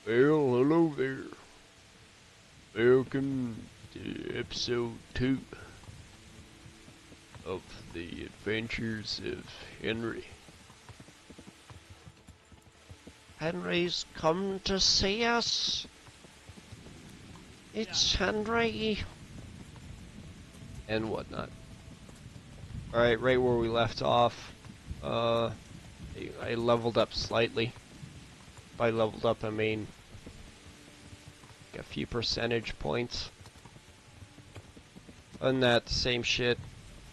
Well, hello there. Welcome to episode 2 of the adventures of Henry. Henry's come to see us. It's Henry. And whatnot. Alright, right where we left off. I leveled up slightly. By leveled up, I mean a few percentage points. Other than that, same shit.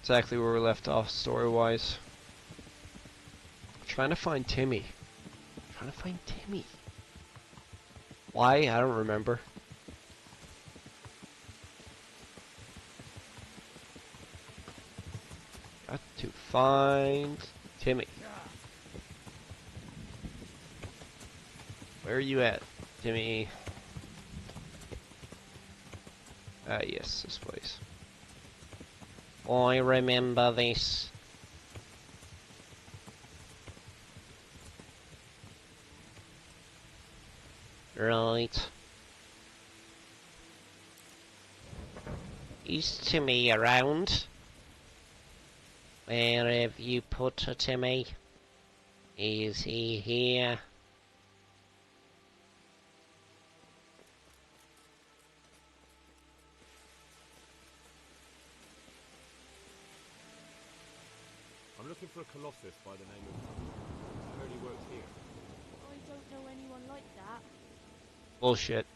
Exactly where we left off story-wise. Trying to find Timmy. Why? I don't remember. Got to find Timmy. Where are you at, Timmy? Ah, yes, this place. I remember this. Right. Is Timmy around? Where have you put Timmy? Is he here? I'm looking for a Colossus by the name of... I heard he works here. I don't know anyone like that. Bullshit.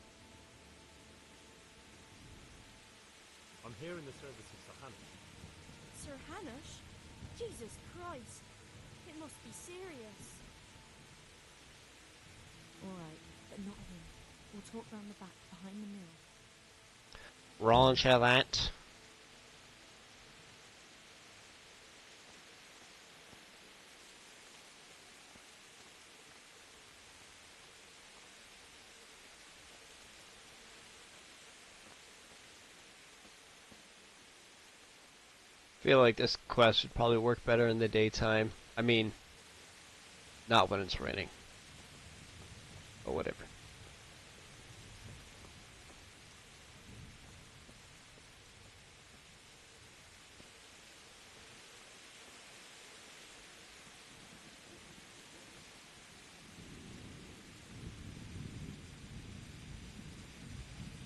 I'm here in the service of Sir Hannah. Sir Hanush? Jesus Christ. It must be serious. Alright, but not him. We'll talk round the back behind the mill. Roger that. Feel like this quest would probably work better in the daytime. I mean, not when it's raining. But whatever.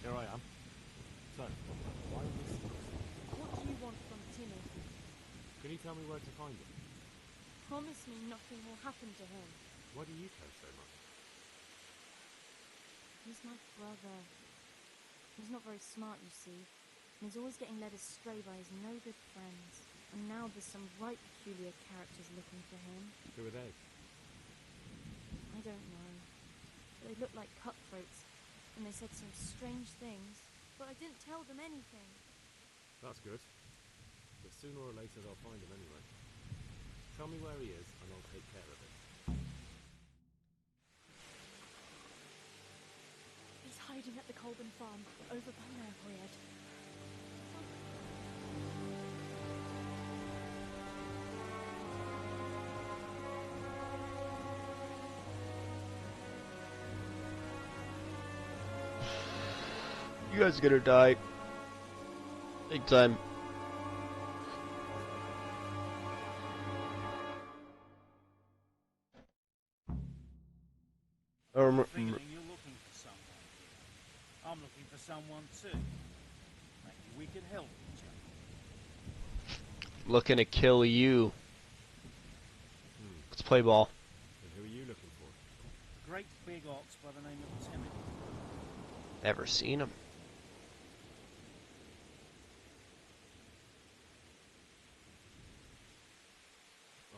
Here I am. So, why this? What do you want from Timmy? Can you tell me where to find him? Promise me nothing will happen to him. Why do you care so much? He's my brother. He's not very smart, you see. And he's always getting led astray by his no-good friends. And now there's some right peculiar characters looking for him. Who are they? I don't know. They look like cutthroats. And they said some strange things. But I didn't tell them anything. That's good. But sooner or later they'll find him anyway. Tell me where he is and I'll take care of it. He's hiding at the Colburn farm, over by Murrayhead. You guys are gonna die. Big time. Feeling you're looking for someone here. I'm looking for someone too. Maybe we could help each other. Looking to kill you. Let's play ball. And who are you looking for? A great big ox by the name of Timmy. Never seen him.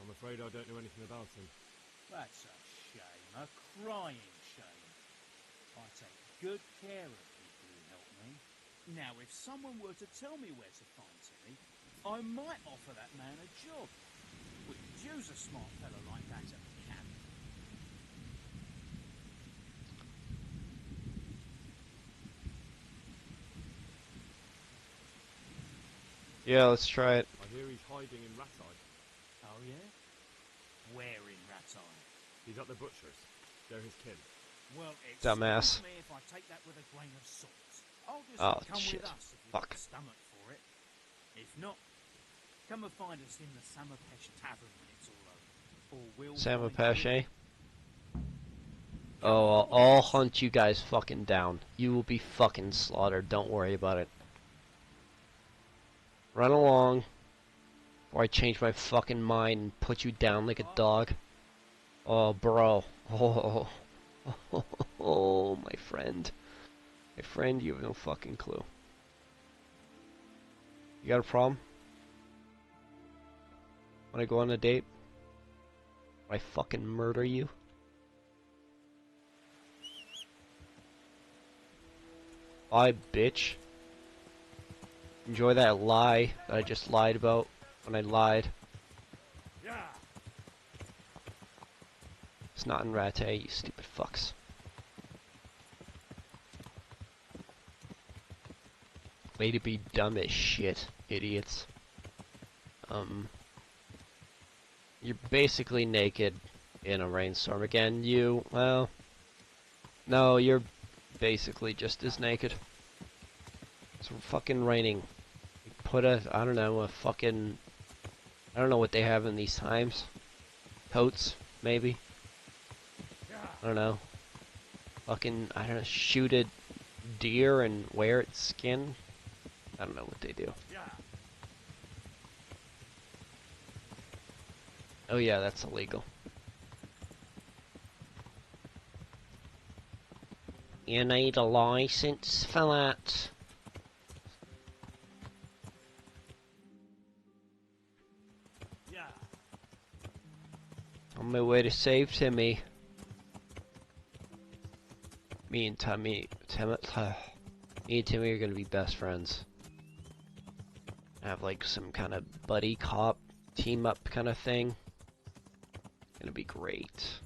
I'm afraid I don't know anything about him. That's a shame, a crying shame. I take good care of people who help me. Now, if someone were to tell me where to find Timmy, I might offer that man a job. We could use a smart fellow like that at the camp. Yeah, let's try it. I hear he's hiding in Rateye. Oh, yeah? Where in Ratai? He's at the butcher's. They're his kin. Well, Dumbass. excuse me if I take that with a grain of salt. I'll just Oh, come shit. with us if you've Fuck. got the stomach for it. If not, come and find us in the Samapesh Tavern when it's all over. Or we'll find Samapesh, you. eh? Oh, I'll hunt you guys fucking down. You will be fucking slaughtered. Don't worry about it. Run along, or I change my fucking mind and put you down like a dog. Oh, bro. Oh, oh, my friend. My friend, you have no fucking clue. You got a problem? Wanna go on a date? I fucking murder you? Bye, bitch. Enjoy that lie that I just lied about when I lied. Yeah. It's not in Rate, you stupid fucks. Way to be dumb as shit, idiots. You're basically naked in a rainstorm again. You, well, no, you're basically just as naked. It's fucking raining. Put a, I don't know, a fucking, I don't know what they have in these times. Coats, maybe. I don't know. Fucking, I don't know, shoot a deer and wear its skin. I don't know what they do. Yeah. Oh yeah, that's illegal. You need a license for that. Yeah. On my way to save Timmy. Me and Timmy, me and Timmy are gonna be best friends. Have like some kind of buddy cop team up kind of thing. Gonna be great.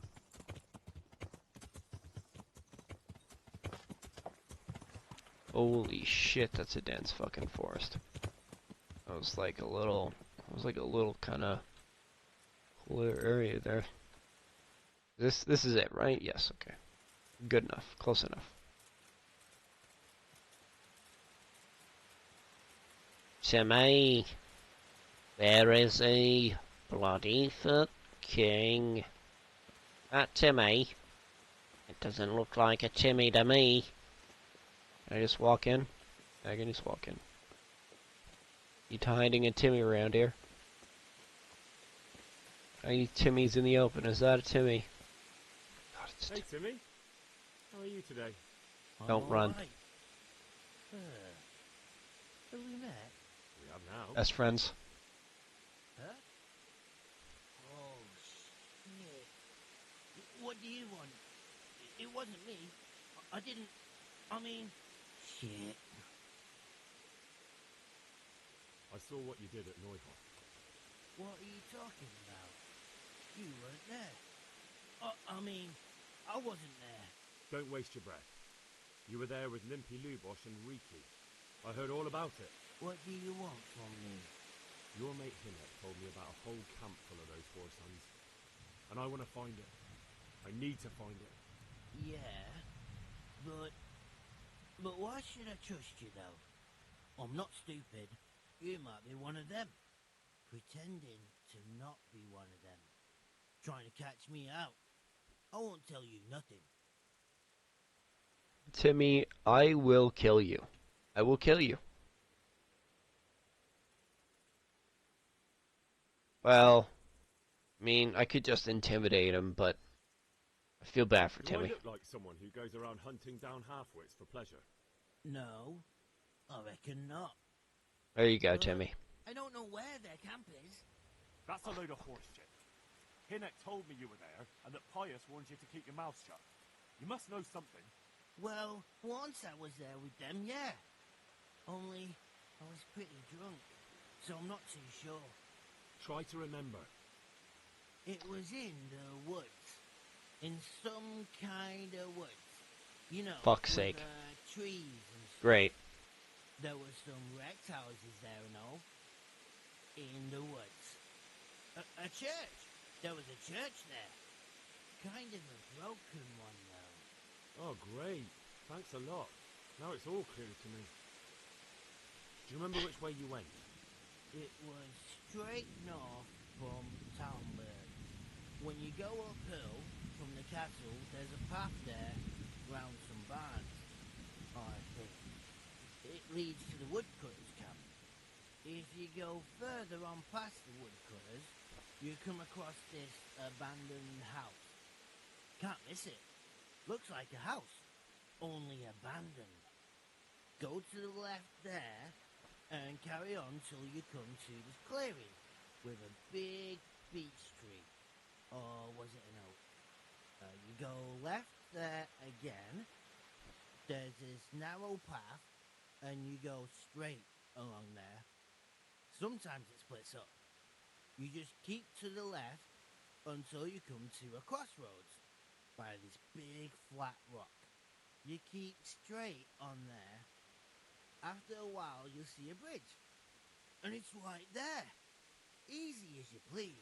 Holy shit, that's a dense fucking forest. I was like a little kind of cooler area there. This is it, right? Yes, okay. Good enough. Close enough. Timmy, where is he? Bloody fuck king. That Timmy. It doesn't look like a Timmy to me. Can I just walk in? I can just walk in. You hiding a Timmy around here? I need Timmy's in the open. Is that a Timmy? God, it's Hey, Timmy. How are you today? Don't run. Right. Have we met? We have now. Best friends. Huh? Oh, shit. What do you want? It wasn't me. I didn't... I mean... Shit. I saw what you did at Neuhoff. What are you talking about? You weren't there. I mean, I wasn't there. Don't waste your breath. You were there with Limpy Lubosh and Riki. I heard all about it. What do you want from me? Your mate Hinnet told me about a whole camp full of those four sons. And I want to find it. I need to find it. Yeah, but why should I trust you, though? I'm not stupid. You might be one of them. Pretending to not be one of them. Trying to catch me out. I won't tell you nothing. Timmy, I will kill you. I will kill you. Well, I mean, I could just intimidate him, but I feel bad for Do Timmy. I look like someone who goes around hunting down half-wits for pleasure? No, I reckon not. There you go, Timmy. I don't know where their camp is. That's a load of horse shit. Hinnet told me you were there, and that Pius warned you to keep your mouth shut. You must know something. Well, once I was there with them, yeah. Only, I was pretty drunk, so I'm not too sure. Try to remember. It was in the woods. In some kind of woods. You know, Fuck's with, sake. Trees and stuff. Great. There were some wrecked houses there and all. In the woods. A church. There was a church there. Kind of a broken one, though. Oh, great. Thanks a lot. Now it's all clear to me. Do you remember which way you went? It was straight north from Talmberg. When you go uphill from the castle, there's a path there round some barns, I think. It leads to the woodcutters' camp. If you go further on past the woodcutters, you come across this abandoned house. Can't miss it. Looks like a house, only abandoned. Go to the left there and carry on till you come to this clearing with a big beech tree. Or was it an oak? You go left there again. There's this narrow path and you go straight along there. Sometimes it splits up. You just keep to the left until you come to a crossroads by this big flat rock. You keep straight on there. After a while, you'll see a bridge. And it's right there. Easy as you please.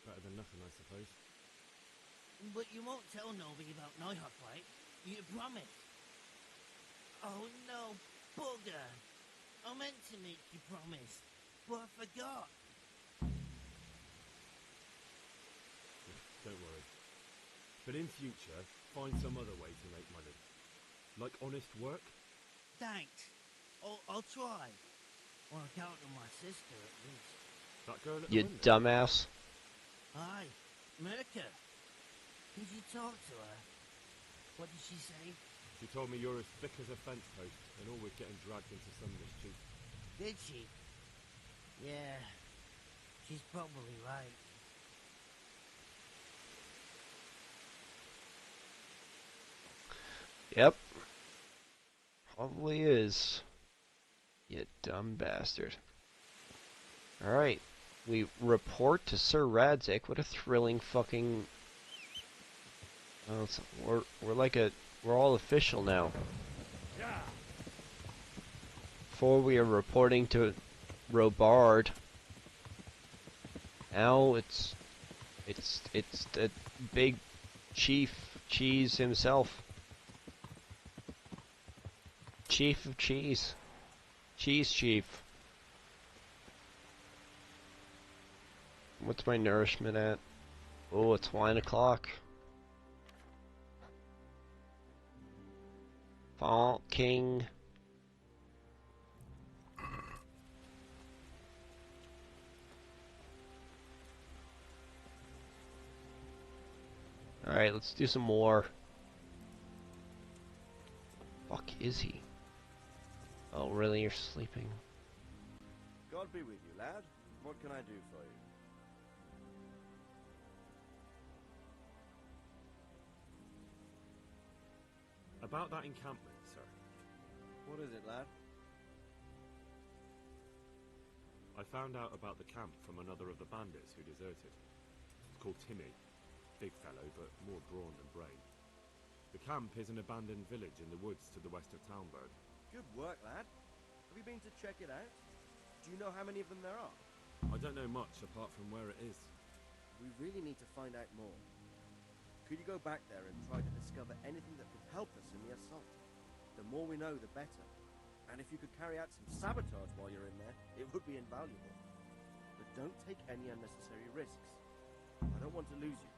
Better than nothing, I suppose. But you won't tell nobody about Neuhoff, right? You promise. Oh no, bugger. I meant to make you promise, but I forgot. Don't worry. But in future, find some other way to make money. Like honest work? Thanks. I'll try. On account of my sister, at least. That girl at the You window? dumbass. Aye, Merca. Did you talk to her? What did she say? She told me you're as thick as a fence post and always getting dragged into some mischief. Did she? Yeah, she's probably right. Yep. Probably is. You dumb bastard. Alright. We report to Sir Radzik. What a thrilling fucking... Oh, we're all official now. Before we are reporting to Robard. Now it's the big chief cheese himself. Chief of cheese. Cheese chief. What's my nourishment at? Oh, it's 1 o'clock. Font King. Alright, let's do some more. Fuck is he? Oh, really? You're sleeping? God be with you, lad. What can I do for you? About that encampment, sir. What is it, lad? I found out about the camp from another of the bandits who deserted. It's called Timmy. Big fellow, but more brawn than brain. The camp is an abandoned village in the woods to the west of Talmberg. Good work, lad. Have you been to check it out? Do you know how many of them there are? I don't know much apart from where it is. We really need to find out more. Could you go back there and try to discover anything that could help us in the assault? The more we know, the better. And if you could carry out some sabotage while you're in there, it would be invaluable. But don't take any unnecessary risks. I don't want to lose you.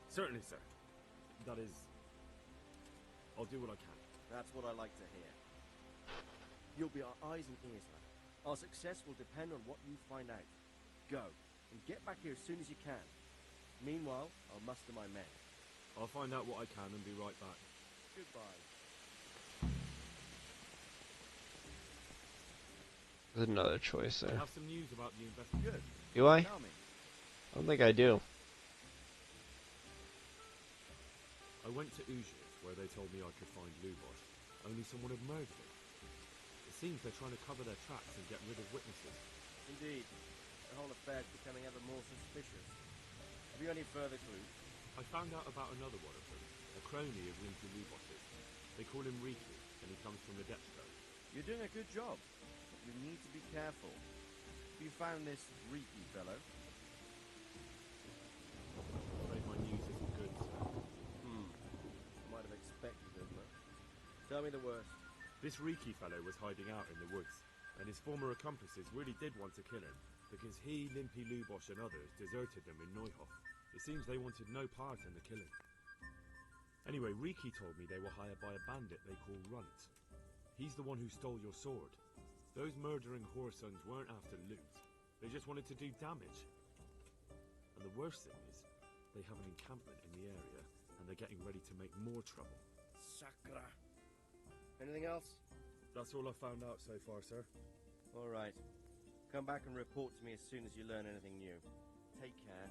Certainly, sir. That is... I'll do what I can. That's what I like to hear. You'll be our eyes and ears, lad. Our success will depend on what you find out. Go, and get back here as soon as you can. Meanwhile, I'll muster my men. I'll find out what I can and be right back. Goodbye. There's another choice I there. have some news about the investigation. Good. Do I? Tell me. I don't think I do. I went to Ujiv, where they told me I could find Lubos, only someone had murdered him. It seems they're trying to cover their tracks and get rid of witnesses. Indeed. The whole affair's becoming ever more suspicious. Have you any further clues? I found out about another one of them, a crony of Rinky Lubos's. They call him Riku, and he comes from the Depthstone. You're doing a good job, but you need to be careful. Have you found this Riku fellow? I'm afraid my news isn't good, sir. Tell me the worst. This Riki fellow was hiding out in the woods, and his former accomplices really did want to kill him, because he, Limpy Lubosh and others deserted them in Neuhof. It seems they wanted no part in the killing. Anyway, Riki told me they were hired by a bandit they call Runt. He's the one who stole your sword. Those murdering whoresons weren't after loot. They just wanted to do damage. And the worst thing is, they have an encampment in the area, and they're getting ready to make more trouble. Sakra. Anything else? That's all I found out so far, sir. All right. Come back and report to me as soon as you learn anything new. Take care.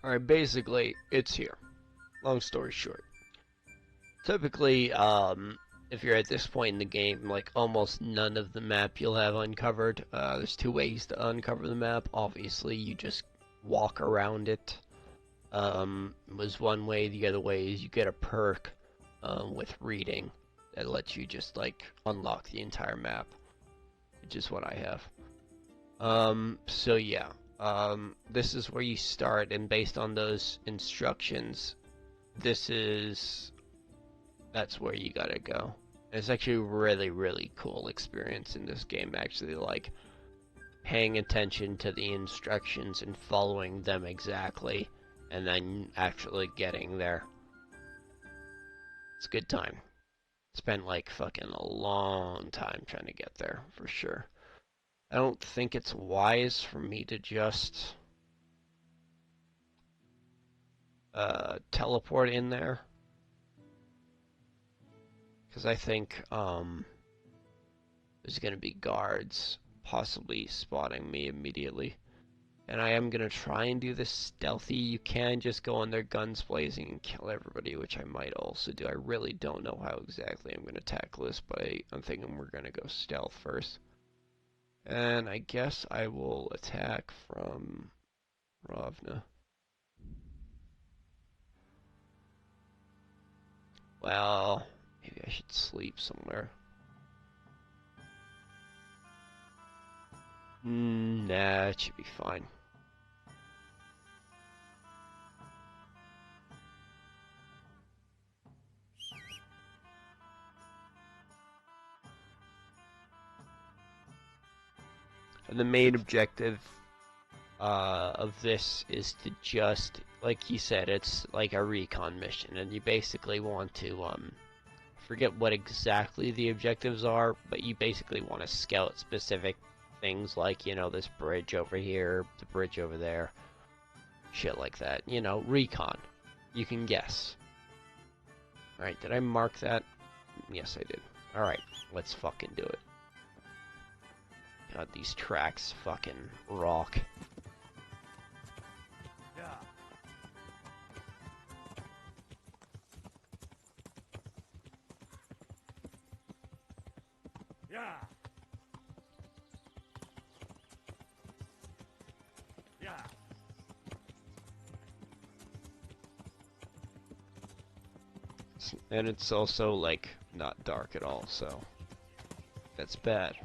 Alright, basically, it's here. Long story short. Typically, if you're at this point in the game, like almost none of the map you'll have uncovered. There's two ways to uncover the map. Obviously, you just walk around it. Was one way. The other way is you get a perk with reading that lets you just like unlock the entire map, which is what I have. So yeah. This is where you start, and based on those instructions, that's where you gotta go. And it's actually a really, really cool experience in this game, actually, like, paying attention to the instructions and following them exactly, and then actually getting there. It's a good time. Spent, like, fucking a long time trying to get there, for sure. I don't think it's wise for me to just teleport in there, because I think there's going to be guards possibly spotting me immediately, and I am going to try and do this stealthy. You can just go on their guns blazing and kill everybody, which I might also do. I really don't know how exactly I'm going to tackle this, but I'm thinking we're going to go stealth first. And I guess I will attack from Ravna. Well, maybe I should sleep somewhere. Nah, it should be fine. And the main objective of this is to just, like he said, it's like a recon mission, and you basically want to, forget what exactly the objectives are, but you basically want to scout specific things like, you know, this bridge over here, the bridge over there, shit like that. You know, recon. You can guess. Alright, did I mark that? Yes, I did. Alright, let's fucking do it. God, these tracks fucking rock. Yeah. Yeah. Yeah. And it's also, like, not dark at all, so that's bad.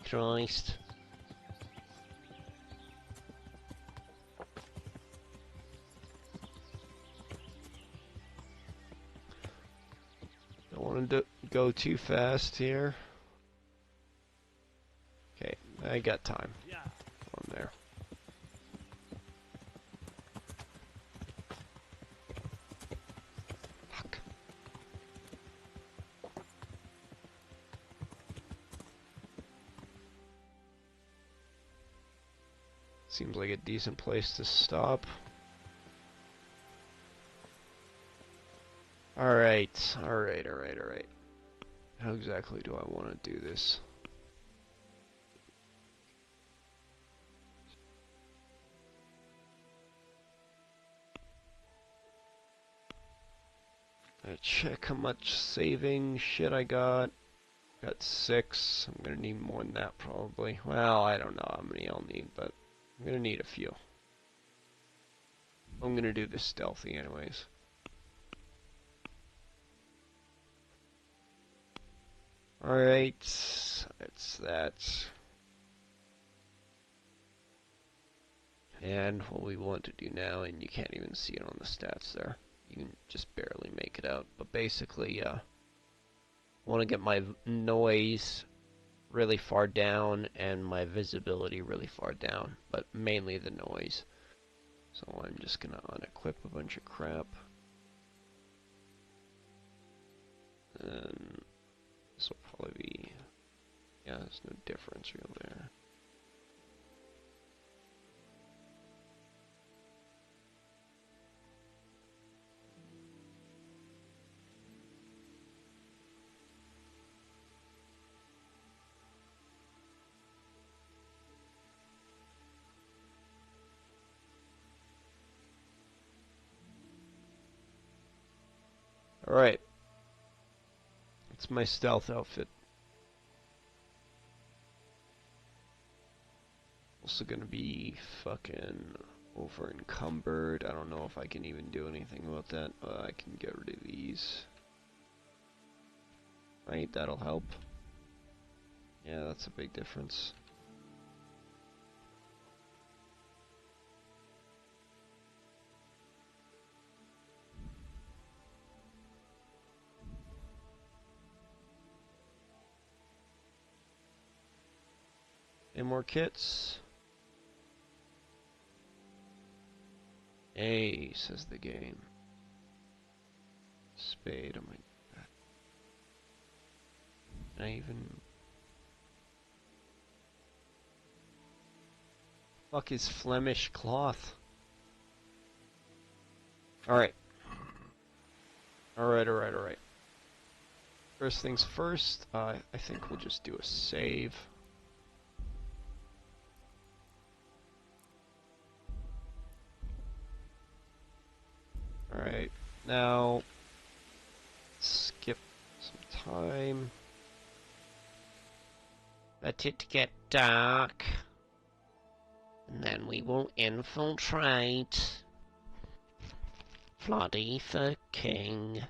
Christ. Don't want to go too fast here. Okay, I got time. Yeah. On there. Fuck. Seems like a decent place to stop. Alright. How exactly do I want to do this? I check how much saving shit I got. Got 6. I'm gonna need more than that probably. Well, I don't know how many I'll need, but I'm gonna need a few. I'm gonna do this stealthy anyways. Alright, that's that. And what we want to do now, and you can't even see it on the stats there. You can just barely make it out. But basically, I want to get my noise really far down and my visibility really far down. But mainly the noise. So I'm just going to unequip a bunch of crap. And this will probably be... yeah, there's no difference real there. Alright. It's my stealth outfit. Also gonna be fucking over encumbered. I don't know if I can even do anything about that. I can get rid of these. Right, that'll help. Yeah, that's a big difference. Any more kits? Hey, says the game. Spade, oh my god. Can I even... fuck is Flemish cloth? Alright. Alright. First things first, I think we'll just do a save. Alright, now skip some time. Let it get dark, and then we will infiltrate. Bloody the king.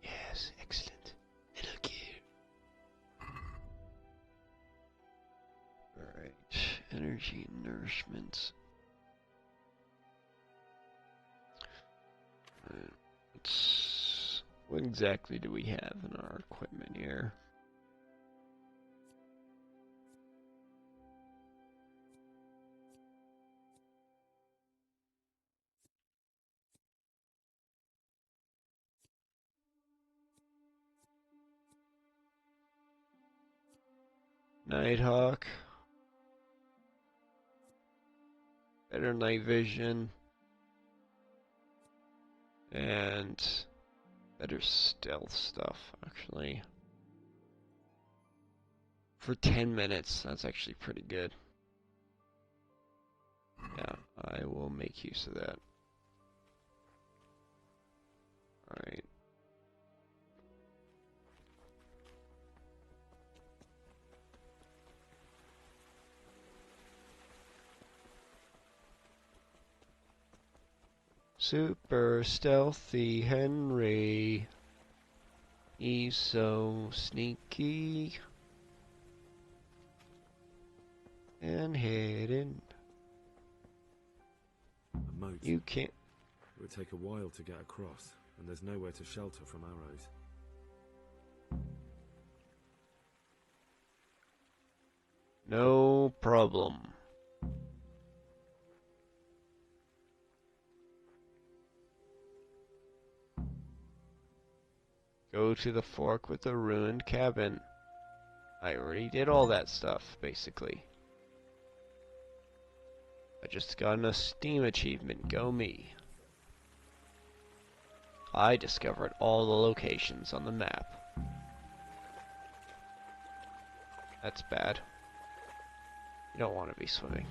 Yes, excellent. Look here. Alright, energy and nourishment. What exactly do we have in our equipment here? Nighthawk. Better night vision. And better stealth stuff, actually. For 10 minutes, that's actually pretty good. Yeah, I will make use of that. Alright. Super stealthy Henry. He's so sneaky. And hidden. A moat. You can't. It would take a while to get across, and there's nowhere to shelter from arrows. No problem. Go to the fork with the ruined cabin. I already did all that stuff, basically. I just got a Steam achievement, go me. I discovered all the locations on the map. That's bad. You don't want to be swimming.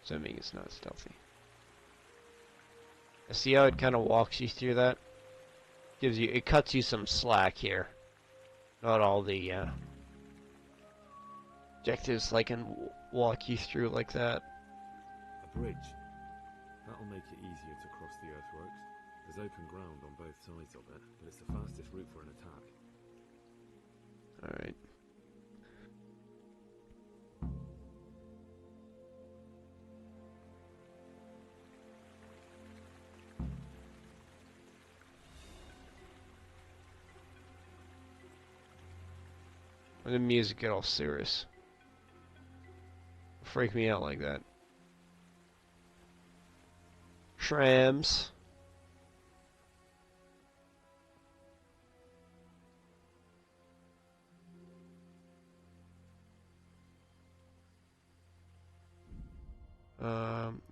Swimming is not stealthy. I see how it kind of walks you through that? it cuts you some slack here. Not all the objectives I can walk you through like that. A bridge. That'll make it easier to cross the earthworks. There's open ground on both sides of it, but it's the fastest route for an attack. Alright. When the music get all serious. Freak me out like that. Trams.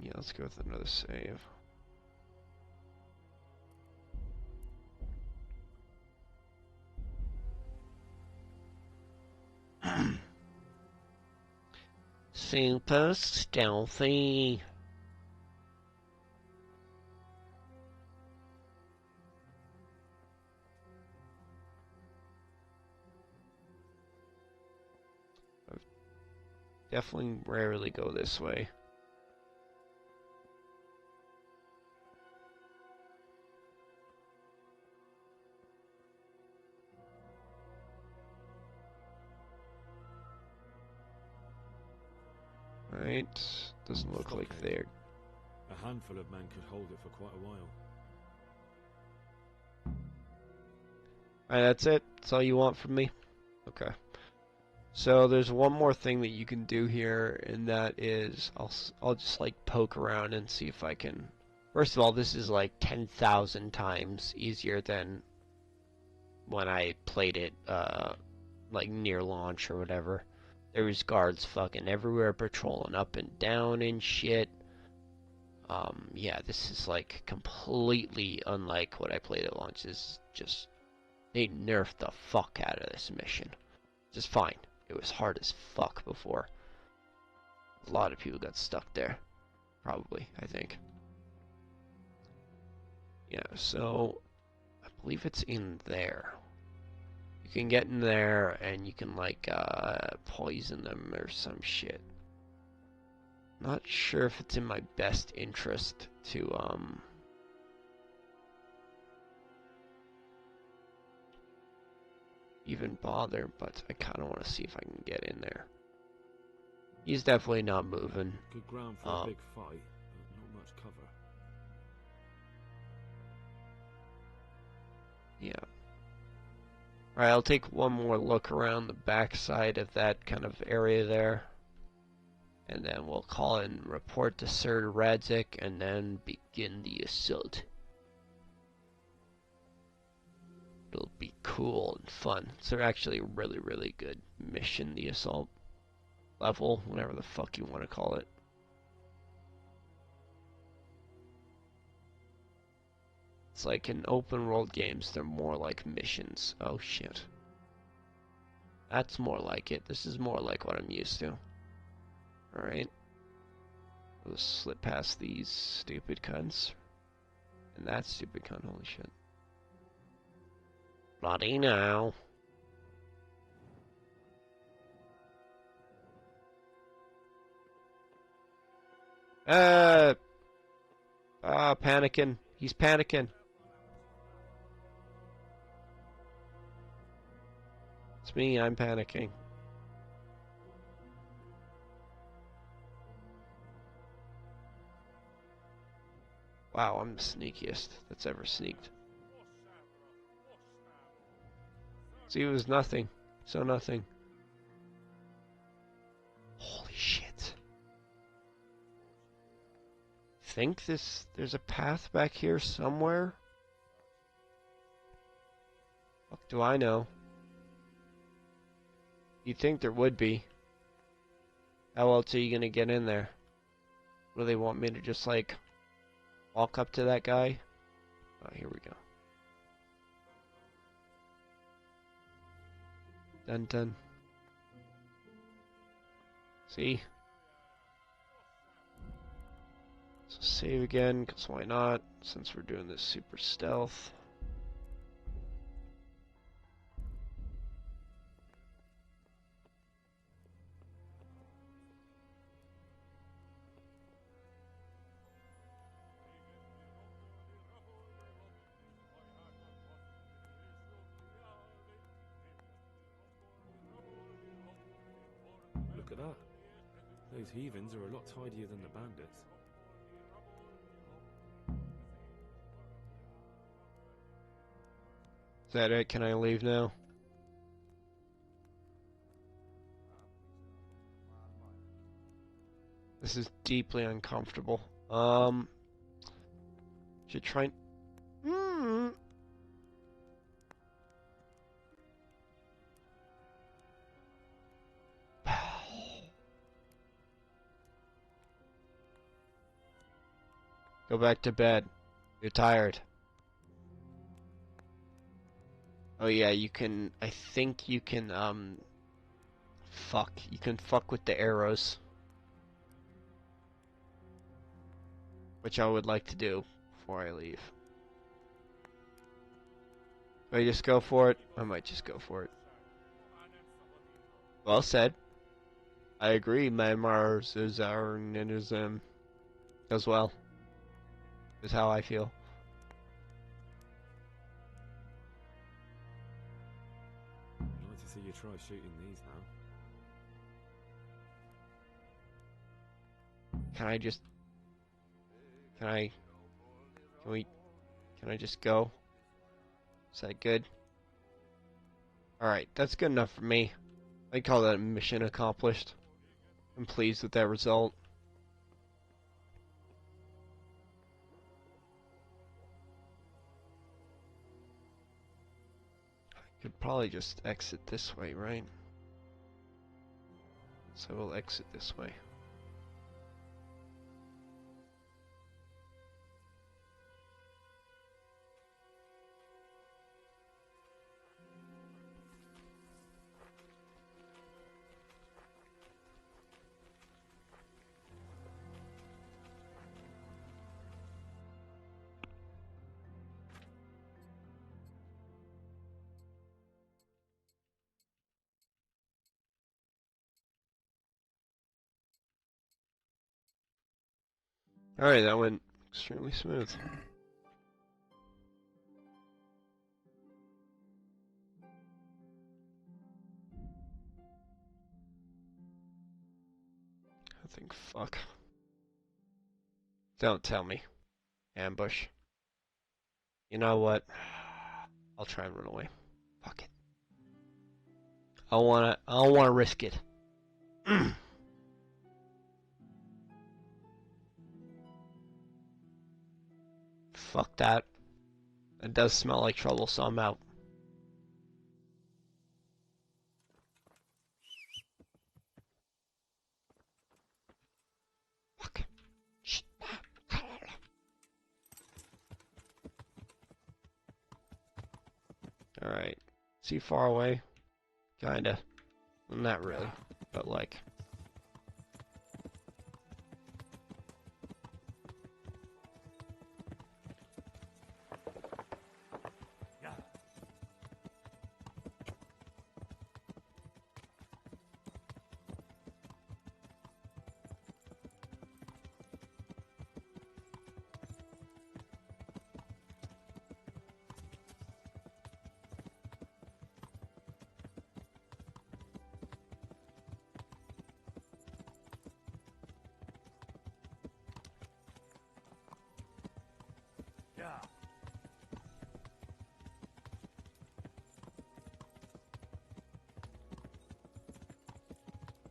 Yeah, let's go with another save. Super stealthy. I definitely rarely go this way. Right, doesn't look like they're... A handful of men could hold it for quite a while. Alright, that's it? That's all you want from me? Okay. So there's one more thing that you can do here, and that is I'll just like poke around and see if I can... First of all, this is like 10,000 times easier than when I played it like near launch or whatever. There was guards fucking everywhere patrolling up and down and shit. Yeah, this is like completely unlike what I played at launch. This is just... They nerfed the fuck out of this mission. Just fine. It was hard as fuck before. A lot of people got stuck there. Probably, I think. Yeah, so... I believe it's in there. You can get in there and you can like poison them or some shit. Not sure if it's in my best interest to even bother, but I kind of want to see if I can get in there. He's definitely not moving. Good ground for a big fight, but not much cover. Yeah. Alright, I'll take one more look around the backside of that kind of area there. And then we'll call and report to Sir Radzik and then begin the assault. It'll be cool and fun. It's actually a really, really good mission, the assault level, whatever the fuck you want to call it. It's like in open world games, they're more like missions. Oh shit. That's more like it. This is more like what I'm used to. Alright. We'll slip past these stupid cunts. And that stupid cunt, holy shit. Bloody now. Panicking. He's panicking. It's me, I'm panicking. Wow, I'm the sneakiest that's ever sneaked. See, it was nothing. So nothing. Holy shit. Think there's a path back here somewhere? Fuck do I know? You'd think there would be. How else are you gonna get in there? What do they want me to just like walk up to that guy? Oh, here we go. Dun dun. See? So save again, because why not? Since we're doing this super stealth. Look at that. Those heathens are a lot tidier than the bandits. Is that it? Can I leave now? This is deeply uncomfortable. Should try and... Go back to bed. You're tired. Oh yeah, you can... I think you can, fuck. You can fuck with the arrows. Which I would like to do before I leave. Do I just go for it? I might just go for it. Well said. I agree, Mars is our ninism as well. Is how I feel. I'd like to see you try shooting these now. Can I just... Can I just go? Is that good? Alright, that's good enough for me. I call that mission accomplished. I'm pleased with that result. I could probably just exit this way, right? So we'll exit this way. Alright, that went extremely smooth. I think, fuck. Don't tell me. Ambush. You know what? I'll try and run away. Fuck it. I don't wanna risk it. Fuck that. It does smell like trouble, so I'm out. Fuck. Shh. Alright. Is he far away? Kinda. Not really. But like...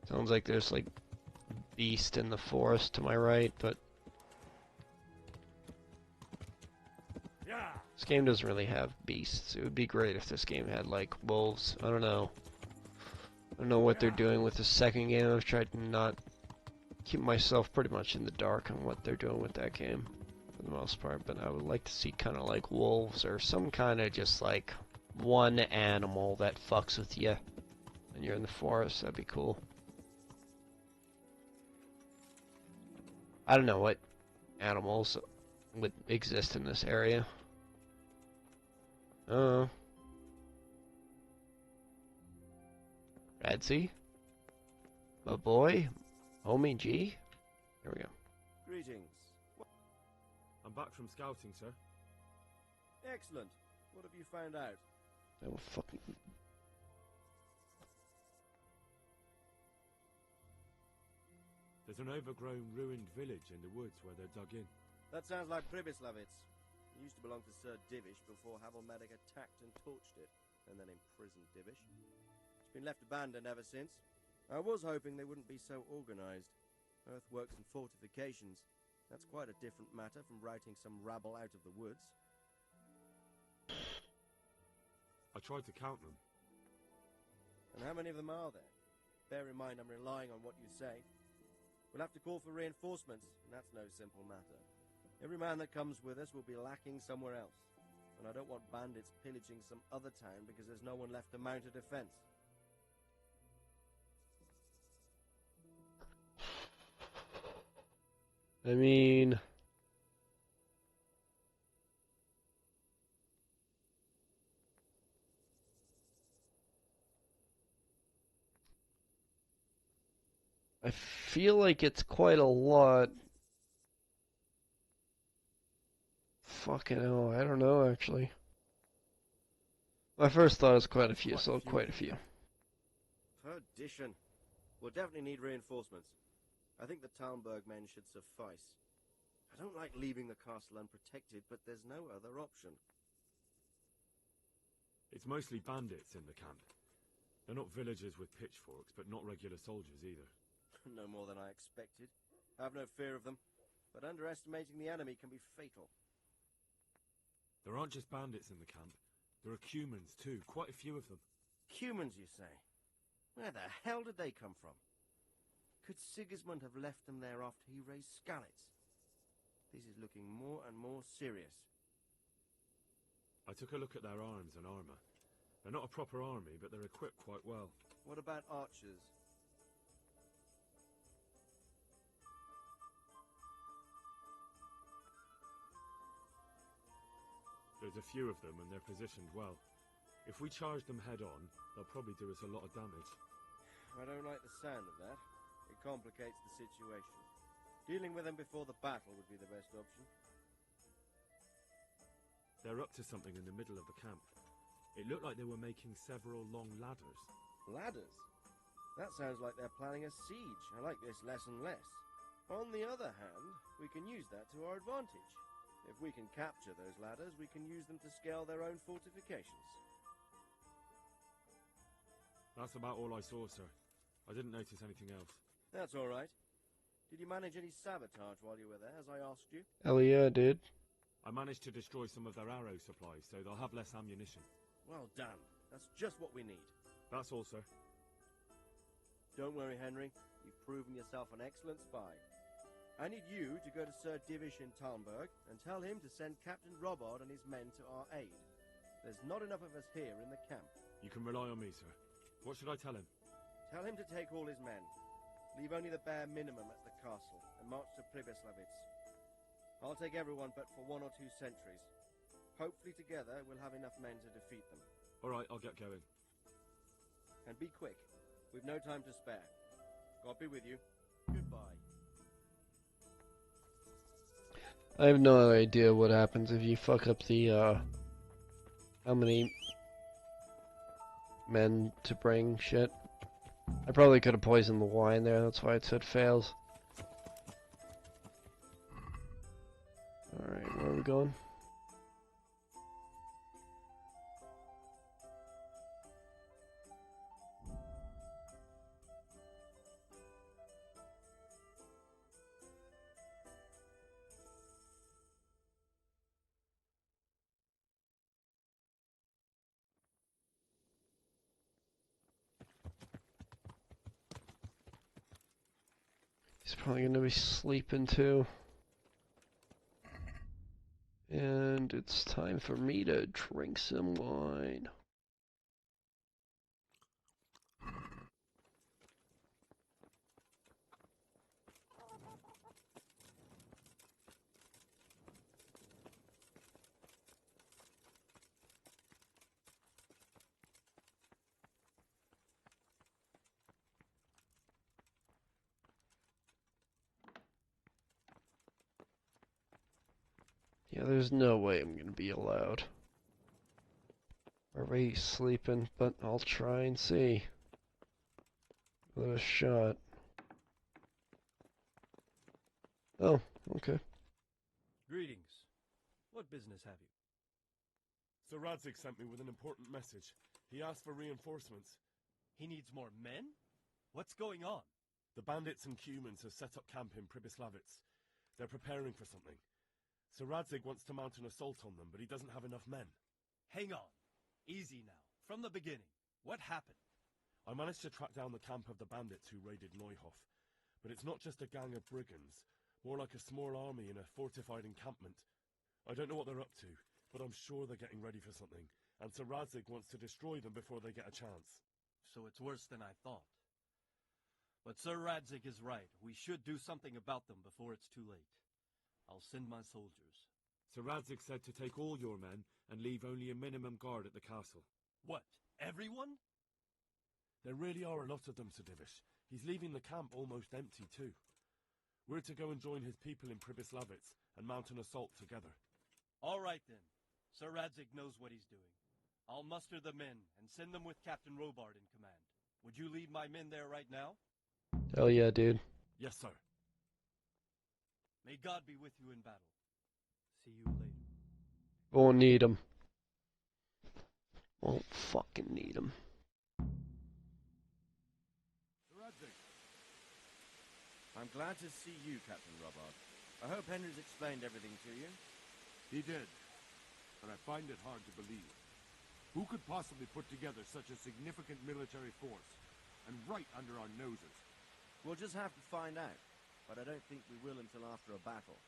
Sounds like there's like beast in the forest to my right, but this game doesn't really have beasts. It would be great if this game had like wolves. I don't know. I don't know what they're doing with the second game. I've tried to not keep myself pretty much in the dark on what they're doing with that game for the most part, but I would like to see kind of like wolves or some kind of just like one animal that fucks with you when you're in the forest. That'd be cool. I don't know what animals would exist in this area. Radsy? My boy? Homie G? There we go. Greetings. I'm back from scouting, sir. Excellent. What have you found out? That will fucking... There's an overgrown, ruined village in the woods where they're dug in. That sounds like Pribyslavitz. It used to belong to Sir Divish before Havelmedic attacked and torched it, and then imprisoned Divish. It's been left abandoned ever since. I was hoping they wouldn't be so organized. Earthworks and fortifications. That's quite a different matter from routing some rabble out of the woods. I tried to count them. And how many of them are there? Bear in mind I'm relying on what you say. We'll have to call for reinforcements, and that's no simple matter. Every man that comes with us will be lacking somewhere else. And I don't want bandits pillaging some other town because there's no one left to mount a defense. I mean... I feel like it's quite a lot. Fucking hell, I don't know actually. My first thought is quite a few, so quite a few. Perdition. We'll definitely need reinforcements. I think the Talmberg men should suffice. I don't like leaving the castle unprotected, but there's no other option. It's mostly bandits in the camp. They're not villagers with pitchforks, but not regular soldiers either. No more than I expected. I have no fear of them, but underestimating the enemy can be fatal. There aren't just bandits in the camp. There are humans too, quite a few of them. Humans, you say? Where the hell did they come from? Could Sigismund have left them there after he raised Skalitz? This is looking more and more serious. I took a look at their arms and armor. They're not a proper army, but they're equipped quite well. What about archers? There's a few of them, and they're positioned well. If we charge them head-on, they'll probably do us a lot of damage. I don't like the sound of that. It complicates the situation. Dealing with them before the battle would be the best option. They're up to something in the middle of the camp. It looked like they were making several long ladders. Ladders? That sounds like they're planning a siege. I like this less and less. On the other hand, we can use that to our advantage. If we can capture those ladders, we can use them to scale their own fortifications. That's about all I saw, sir. I didn't notice anything else. That's all right. Did you manage any sabotage while you were there, as I asked you? Hell yeah, dude. I managed to destroy some of their arrow supplies, so they'll have less ammunition. Well done. That's just what we need. That's all, sir. Don't worry, Henry. You've proven yourself an excellent spy. I need you to go to Sir Divish in Talmberg and tell him to send Captain Robard and his men to our aid. There's not enough of us here in the camp. You can rely on me, sir. What should I tell him? Tell him to take all his men. Leave only the bare minimum at the castle and march to Pribyslavitz. I'll take everyone but for 1 or 2 sentries. Hopefully together we'll have enough men to defeat them. All right, I'll get going. And be quick. We've no time to spare. God be with you. Goodbye. I have no idea what happens if you fuck up the, how many men to bring shit. I probably could have poisoned the wine there, that's why it said fails. Alright, where are we going? He's probably gonna be sleeping too. And it's time for me to drink some wine. Yeah, there's no way I'm gonna be allowed. Already sleeping, but I'll try and see. Give it a shot. Oh, okay. Greetings. What business have you? Sir Radzig sent me with an important message. He asked for reinforcements. He needs more men? What's going on? The bandits and humans have set up camp in Pribyslavitz. They're preparing for something. Sir Radzig wants to mount an assault on them, but he doesn't have enough men. Hang on. Easy now. From the beginning. What happened? I managed to track down the camp of the bandits who raided Neuhof. But it's not just a gang of brigands, more like a small army in a fortified encampment. I don't know what they're up to, but I'm sure they're getting ready for something, and Sir Radzig wants to destroy them before they get a chance. So it's worse than I thought. But Sir Radzig is right. We should do something about them before it's too late. I'll send my soldiers. Sir Radzig said to take all your men and leave only a minimum guard at the castle. What? Everyone? There really are a lot of them, Sir Divish. He's leaving the camp almost empty, too. We're to go and join his people in Pribyslavitz and mount an assault together. All right, then. Sir Radzig knows what he's doing. I'll muster the men and send them with Captain Robard in command. Would you lead my men there right now? Hell yeah, dude. Yes, sir. May God be with you in battle. See you later. Won't need him. Won't fucking need him. Radzig. I'm glad to see you, Captain Robard. I hope Henry's explained everything to you. He did, but I find it hard to believe. Who could possibly put together such a significant military force, and right under our noses? We'll just have to find out, but I don't think we will until after a battle.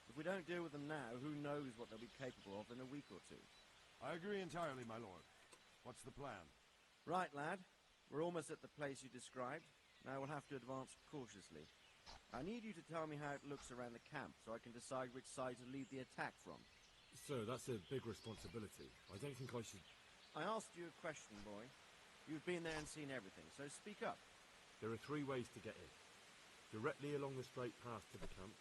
If we don't deal with them now, who knows what they'll be capable of in a week or two. I agree entirely, my lord. What's the plan? Right, lad. We're almost at the place you described. Now we'll have to advance cautiously. I need you to tell me how it looks around the camp so I can decide which side to lead the attack from. Sir, that's a big responsibility. I don't think I should... I asked you a question, boy. You've been there and seen everything, so speak up. There are 3 ways to get in. Directly along the straight path to the camp,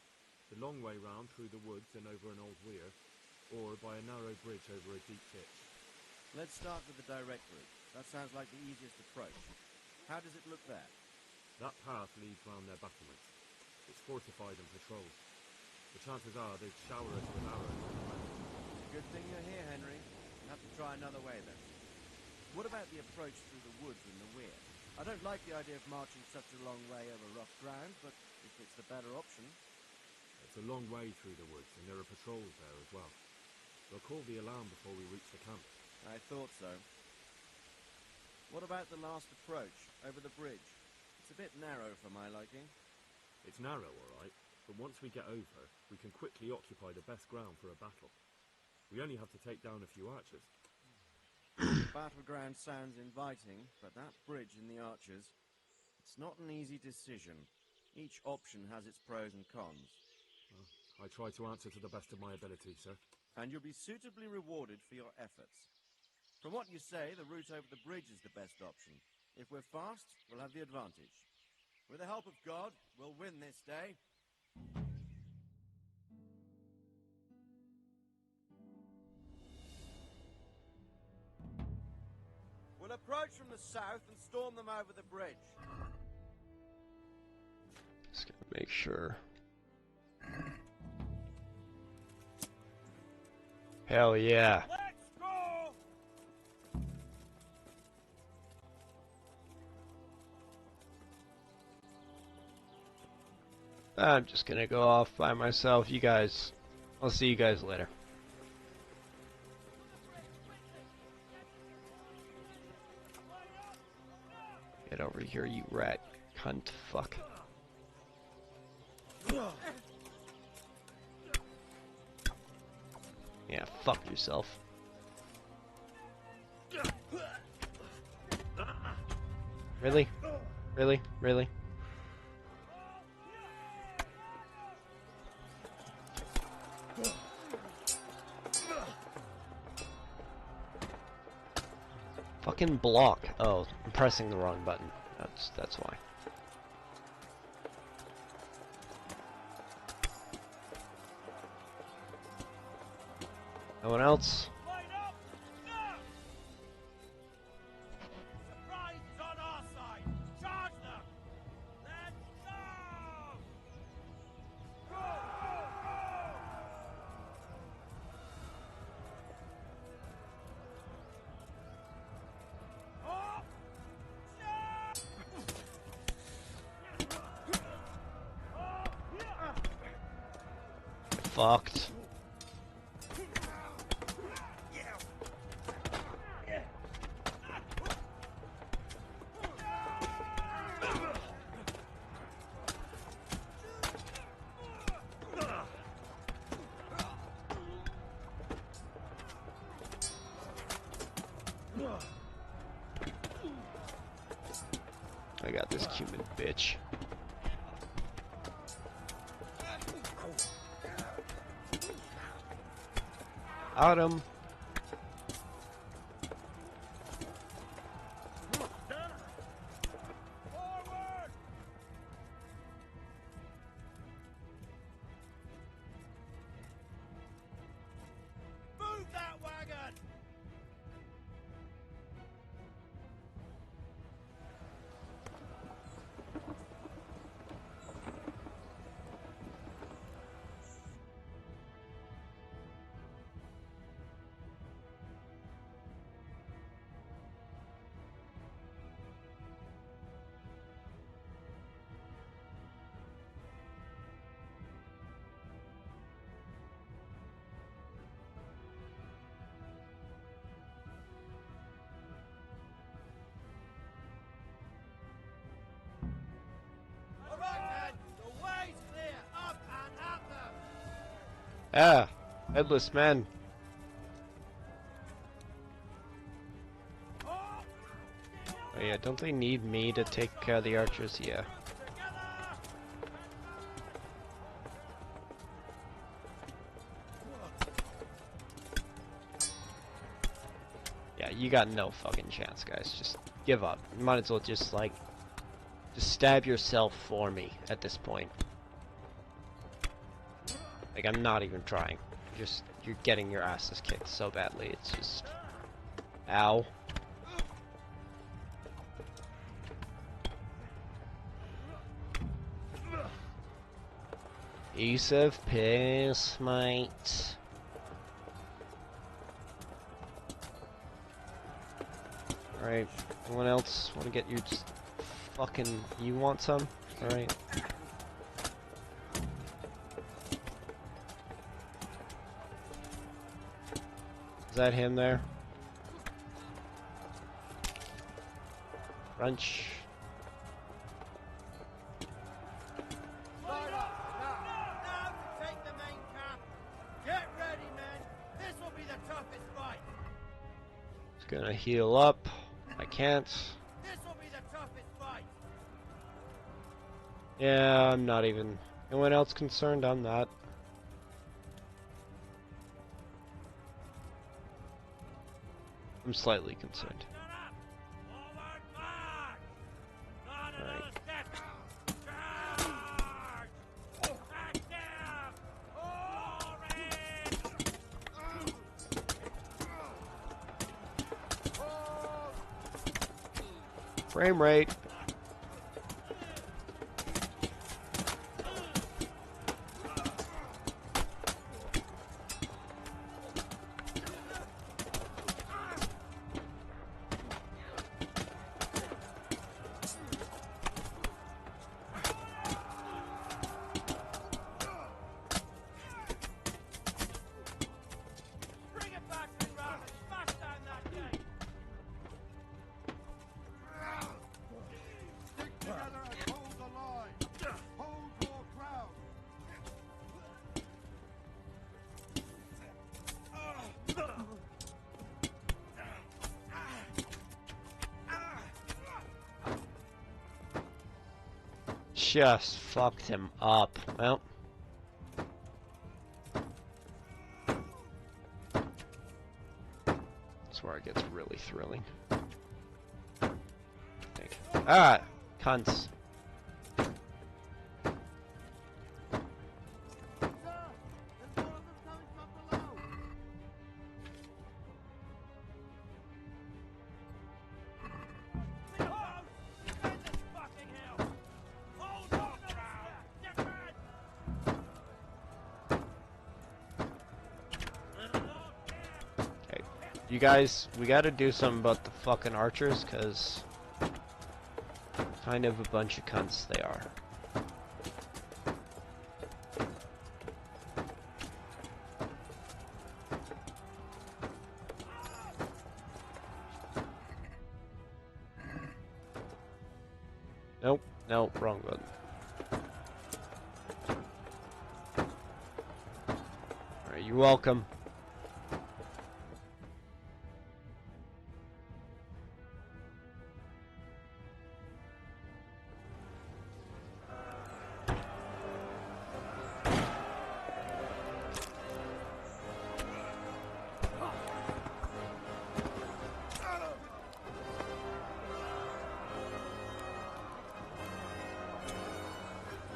the long way round through the woods and over an old weir, or by a narrow bridge over a deep ditch. Let's start with the direct route. That sounds like the easiest approach. How does it look there? That path leads round their battlements. It's fortified and patrolled. The chances are they'd shower us with arrows. Good thing you're here, Henry. We'll have to try another way, then. What about the approach through the woods and the weir? I don't like the idea of marching such a long way over rough ground, but if it's the better option... It's a long way through the woods, and there are patrols there as well. They'll call the alarm before we reach the camp. I thought so. What about the last approach, over the bridge? It's a bit narrow for my liking. It's narrow, all right, but once we get over, we can quickly occupy the best ground for a battle. We only have to take down a few archers. Battleground sounds inviting, but that bridge and the archers... It's not an easy decision. Each option has its pros and cons. Well, I try to answer to the best of my ability, sir. And you'll be suitably rewarded for your efforts. From what you say, the route over the bridge is the best option. If we're fast, we'll have the advantage. With the help of God, we'll win this day. We'll approach from the south and storm them over the bridge. Just gotta make sure. Hell yeah. Let's go! I'm just gonna go off by myself. You guys, I'll see you guys later. Get over here, you rat cunt fuck. Yeah, fuck yourself. Really? Really? Really? Fucking block. Oh, I'm pressing the wrong button. That's why. No one else? Line up! Now! Surprise is on our side! Charge them! Let's go! Go! fucked. I got this human bitch. Got him. Move that wagon! All right, then. The way's clear. Up and at them. Ah, headless man. Oh yeah, don't they need me to take care of the archers? Yeah. Yeah, you got no fucking chance, guys. Just give up. You might as well just, like, just stab yourself for me at this point. Like, I'm not even trying. Just, you're getting your asses kicked so badly. It's just... Ow. Piece of piss, mate. Alright, anyone else want to get your just fucking... You want some? Alright. Is that him there? Crunch. Right up. Now to take the main camp. Get ready, men. This will be the toughest fight. Just gonna heal up. I can't. This will be the toughest fight. Yeah, I'm not even... Anyone else concerned? I'm not. I'm slightly concerned. Alright. Frame rate. Bring it back to round and smash down that gate. Stick together and hold the line. Hold your ground. Just fucked him up. Well. That's where it gets really thrilling. Ah! Cunts. You guys, we gotta do something about the fucking archers, cause kind of a bunch of cunts they are. No, wrong button. Alright, you're welcome.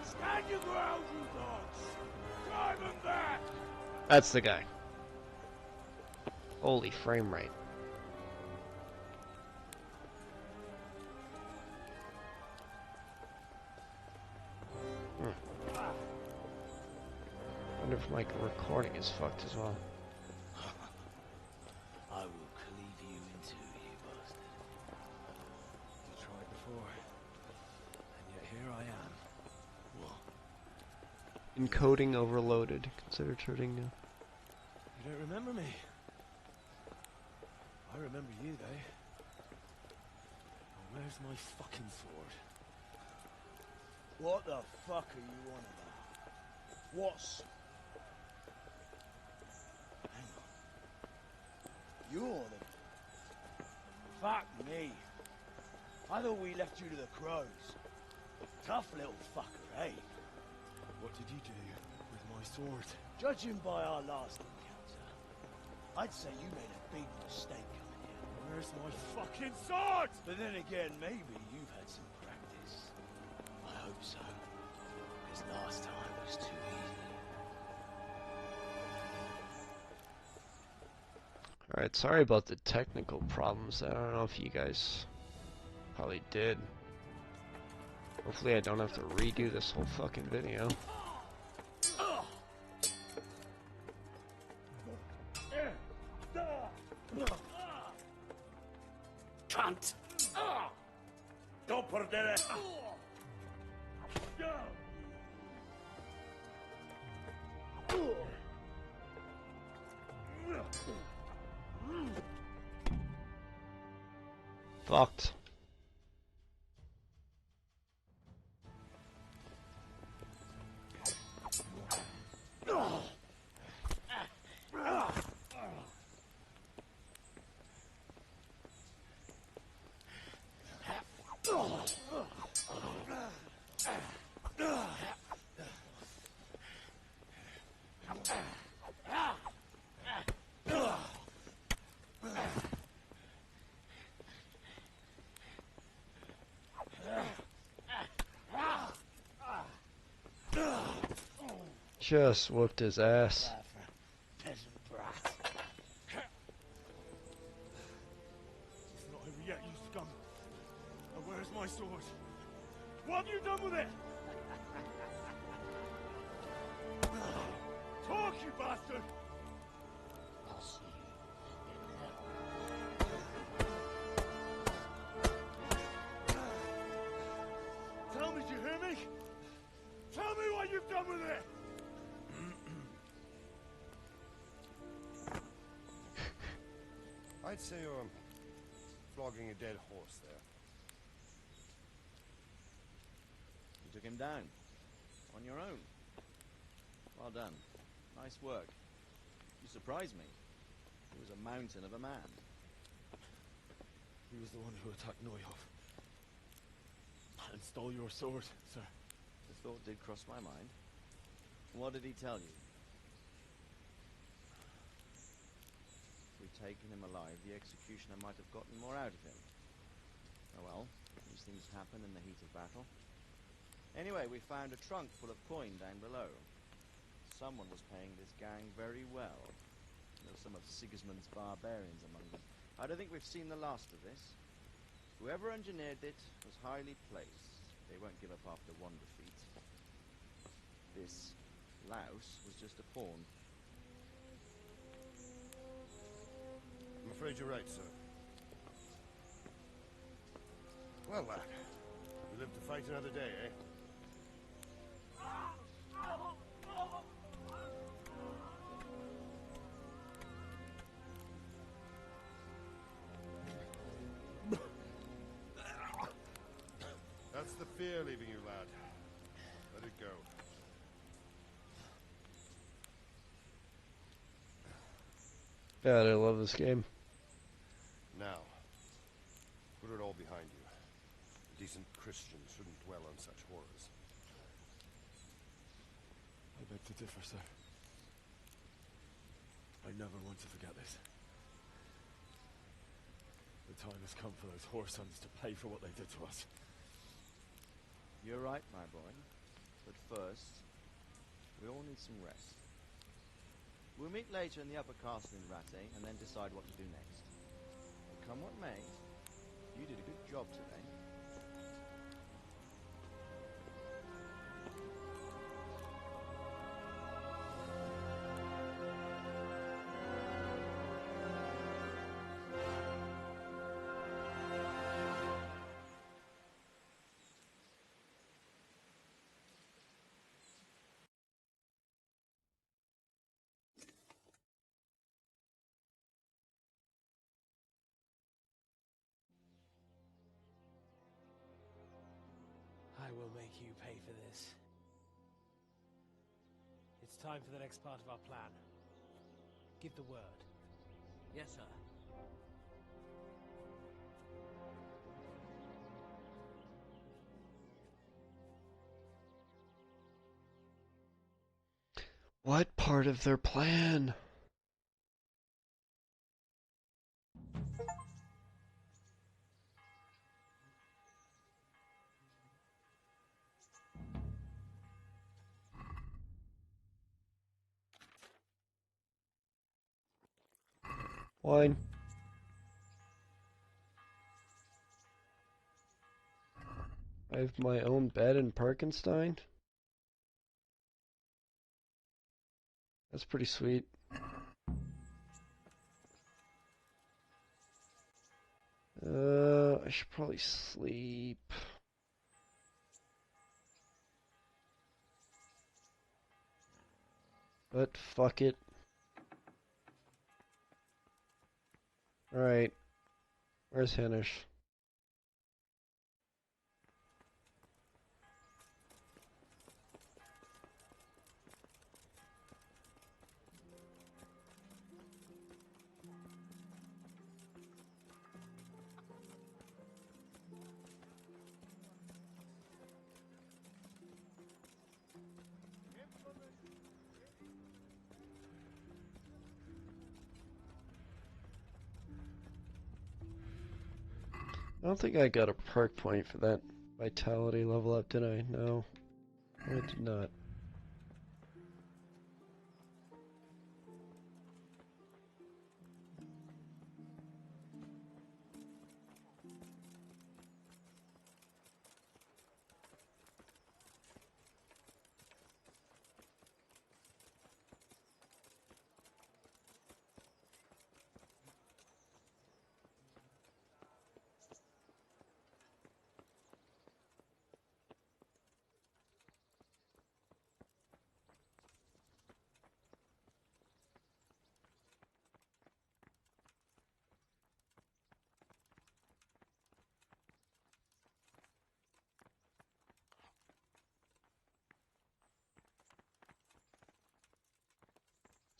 Stand your ground, you dogs! Drive them back! That's the guy. Holy frame rate. Wonder if my recording is fucked as well. I will cleave you in two, you bastard. You tried before, and yet here I am. What? Encoding overloaded. Consider turning now. You don't remember me? I remember you, though. Now, where's my fucking sword? What the fuck are you on about? What's... Hang on. You're the... Fuck me. I thought we left you to the crows. Tough little fucker, eh? What did you do with my sword? Judging by our last encounter, I'd say you made a big mistake coming here. Where's my fucking sword? But then again, maybe you've had some practice. I hope so. Because last time was too easy. Alright, sorry about the technical problems. I don't know if you guys probably did. Hopefully I don't have to redo this whole fucking video. Cunt! Don't perdere! Fucked. Just whooped his ass. Peasant brat. It's not over yet, you scum. Now where's my sword? What have you done with it? Talk, you bastard! I'll see you in hell. Tell me, do you hear me? Tell me what you've done with it! I'd say you're flogging a dead horse there. You took him down. On your own. Well done. Nice work. You surprised me. He was a mountain of a man. He was the one who attacked Neuhoff. And stole your sword, sir. The thought did cross my mind. What did he tell you? If we'd taken him alive, the executioner might have gotten more out of him. Oh well, these things happen in the heat of battle. Anyway, we found a trunk full of coin down below. Someone was paying this gang very well. There were some of Sigismund's barbarians among them. I don't think we've seen the last of this. Whoever engineered it was highly placed. They won't give up after one defeat. This louse was just a pawn. I'm afraid you're right, sir. Well, lad, we live to fight another day, eh? That's the fear leaving God, I love this game. Now, put it all behind you. A decent Christian shouldn't dwell on such horrors. I beg to differ, sir. I never want to forget this. The time has come for those whoresons to pay for what they did to us. You're right, my boy. But first, we all need some rest. We'll meet later in the upper castle in Rattay, and then decide what to do next. But come what may, you did a good job today. I will make you pay for this. It's time for the next part of our plan. Give the word. Yes, sir. What part of their plan? Wine. I have my own bed in Parkenstein. That's pretty sweet. I should probably sleep. But fuck it. Alright. Where's Hanish? I don't think I got a perk point for that vitality level up, did I? No, I did not.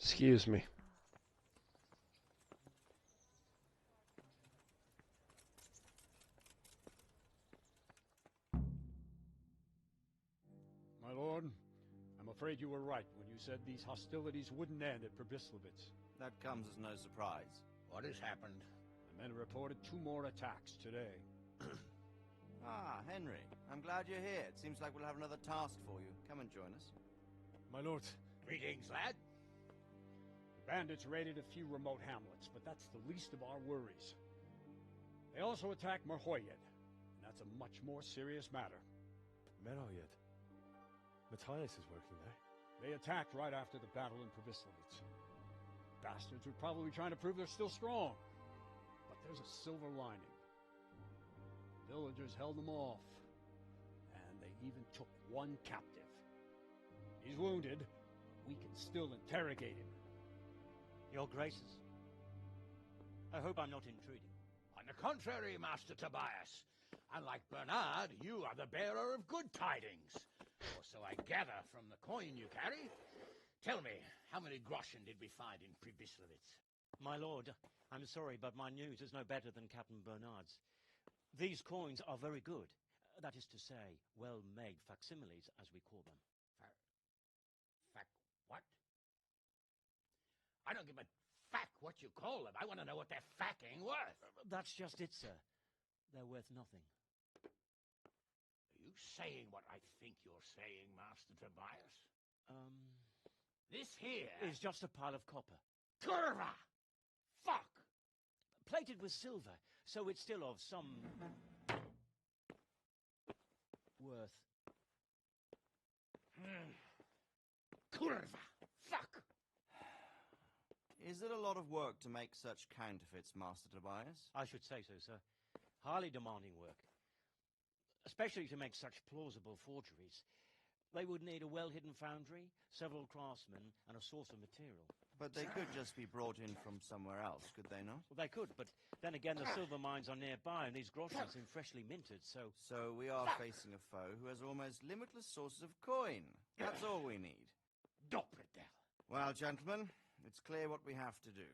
Excuse me. My lord, I'm afraid you were right when you said these hostilities wouldn't end at Probislavitz. That comes as no surprise. What has happened? The men reported 2 more attacks today. Ah, Henry, I'm glad you're here. It seems like we'll have another task for you. Come and join us. My lord, Greetings, lad. the bandits raided a few remote hamlets, but that's the least of our worries. They also attacked Merhoyed, and that's a much more serious matter. Meroyed. Matthias is working there. They attacked right after the battle in Probislavitz. Bastards were probably trying to prove they're still strong. But there's a silver lining. The villagers held them off, and they even took one captive. He's wounded, but we can still interrogate him. Your Graces. I hope I'm not intruding. On the contrary, Master Tobias. Unlike Bernard, you are the bearer of good tidings. Or so I gather from the coin you carry. Tell me, how many groschen did we find in Probislavitz? My lord, I'm sorry, but my news is no better than Captain Bernard's. These coins are very good. That is to say, well-made facsimiles, as we call them. What? I don't give a fuck what you call them. I want to know what they're fucking worth. That's just it, sir. They're worth nothing. Are you saying what I think you're saying, Master Tobias? This here is just a pile of copper. Curva! Fuck! Plated with silver, so it's still of some worth. Curva! Fuck! Is it a lot of work to make such counterfeits, Master Tobias? I should say so, sir. Highly demanding work. Especially to make such plausible forgeries. They would need a well-hidden foundry, several craftsmen, and a source of material. But they could just be brought in from somewhere else, could they not? Well, they could, but then again, the silver mines are nearby, and these groschen seem freshly minted, so... So we are facing a foe who has almost limitless sources of coin. That's all we need. Doppelter. Well, gentlemen, it's clear what we have to do.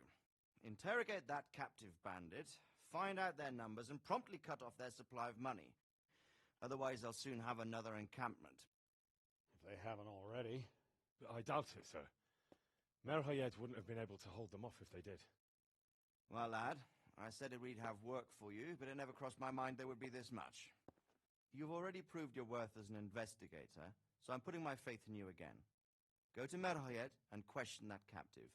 Interrogate that captive bandit, find out their numbers, and promptly cut off their supply of money. Otherwise, they'll soon have another encampment. If they haven't already. I doubt it, sir. Merhayed wouldn't have been able to hold them off if they did. Well, lad, I said we'd have work for you, but it never crossed my mind there would be this much. You've already proved your worth as an investigator, so I'm putting my faith in you again. Go to Merhayed and question that captive.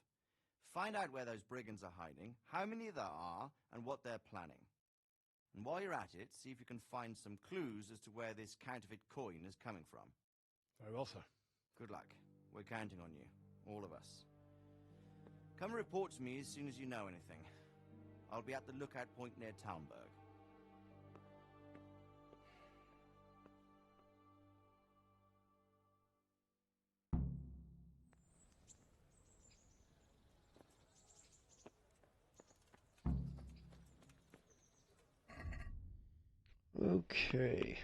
Find out where those brigands are hiding, how many there are, and what they're planning. And while you're at it, see if you can find some clues as to where this counterfeit coin is coming from. Very well, sir. Good luck. We're counting on you. All of us. Come report to me as soon as you know anything. I'll be at the lookout point near Talmberg. Okay.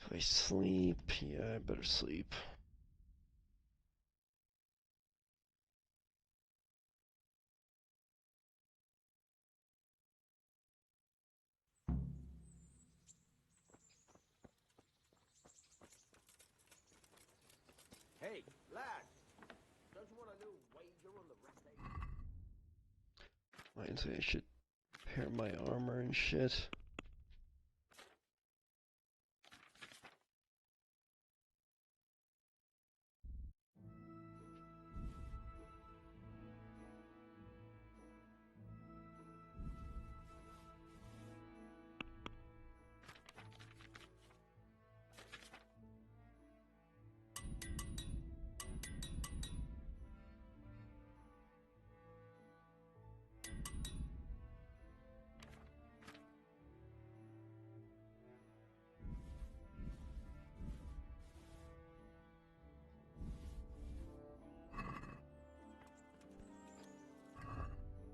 Do I sleep? Yeah, I better sleep. Hey, lad! Don't you want a little wager on the rampage? Might say I should repair my armor and shit.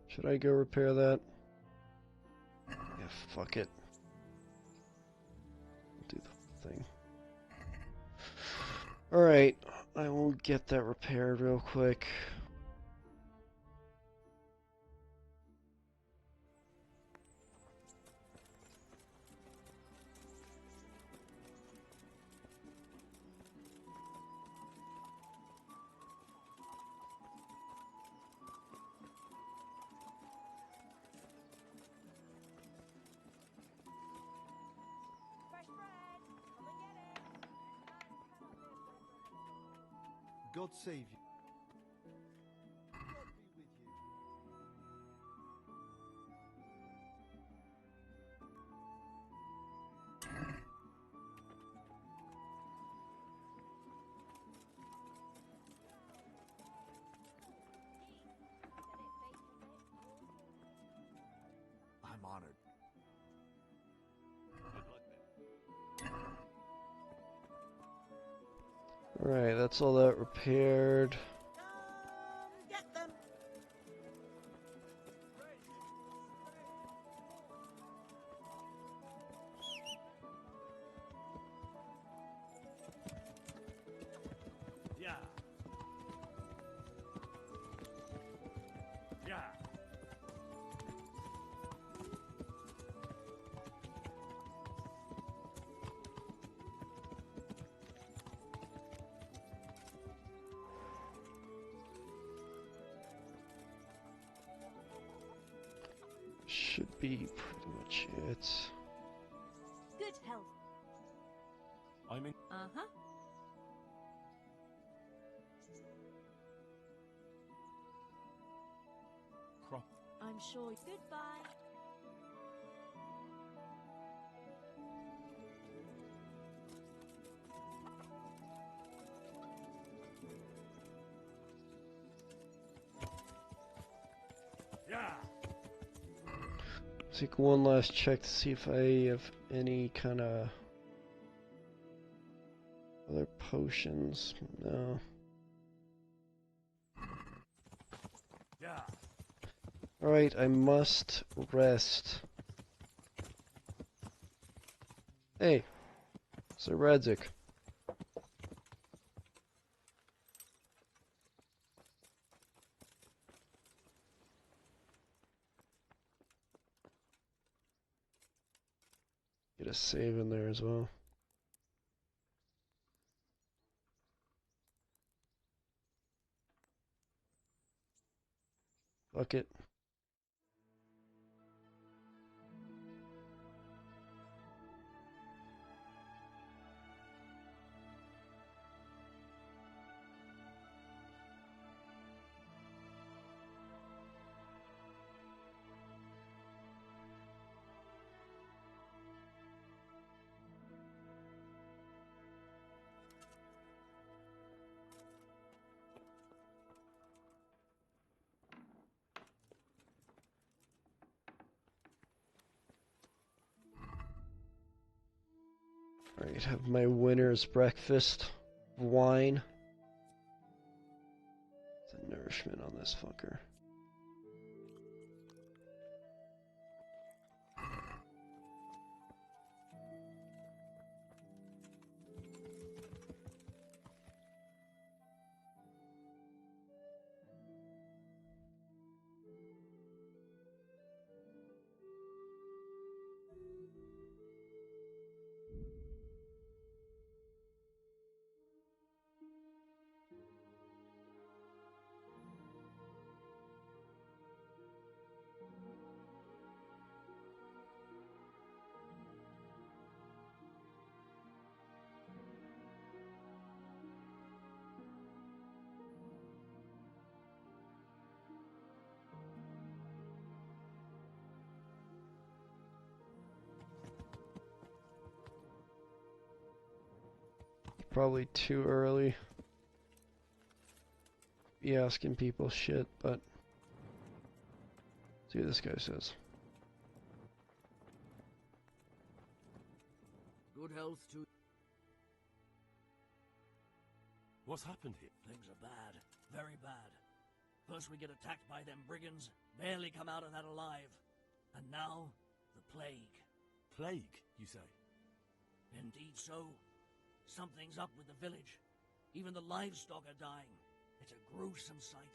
Should I go repair that? Yeah, fuck it. Do the thing. Alright, I will get that repaired real quick. God save you. God be with you. I'm honored. Alright, that's all that repaired. should be pretty much it. Good health. I'm in. Uh-huh. Crop. I'm sure. Goodbye. Yeah. Take one last check to see if I have any kind of other potions. No. Yeah. Alright, I must rest. Hey, Sir Radzik. Get a save in there as well. Fuck it. Alright, have my winter's breakfast. Wine. The nourishment on this fucker. Probably too early. Be asking people shit, but see what this guy says. Good health to... What's happened here? Things are bad. Very bad. First we get attacked by them brigands, barely come out of that alive. And now, the plague. Plague, you say? Indeed so. Something's up with the village. Even the livestock are dying. It's a gruesome sight.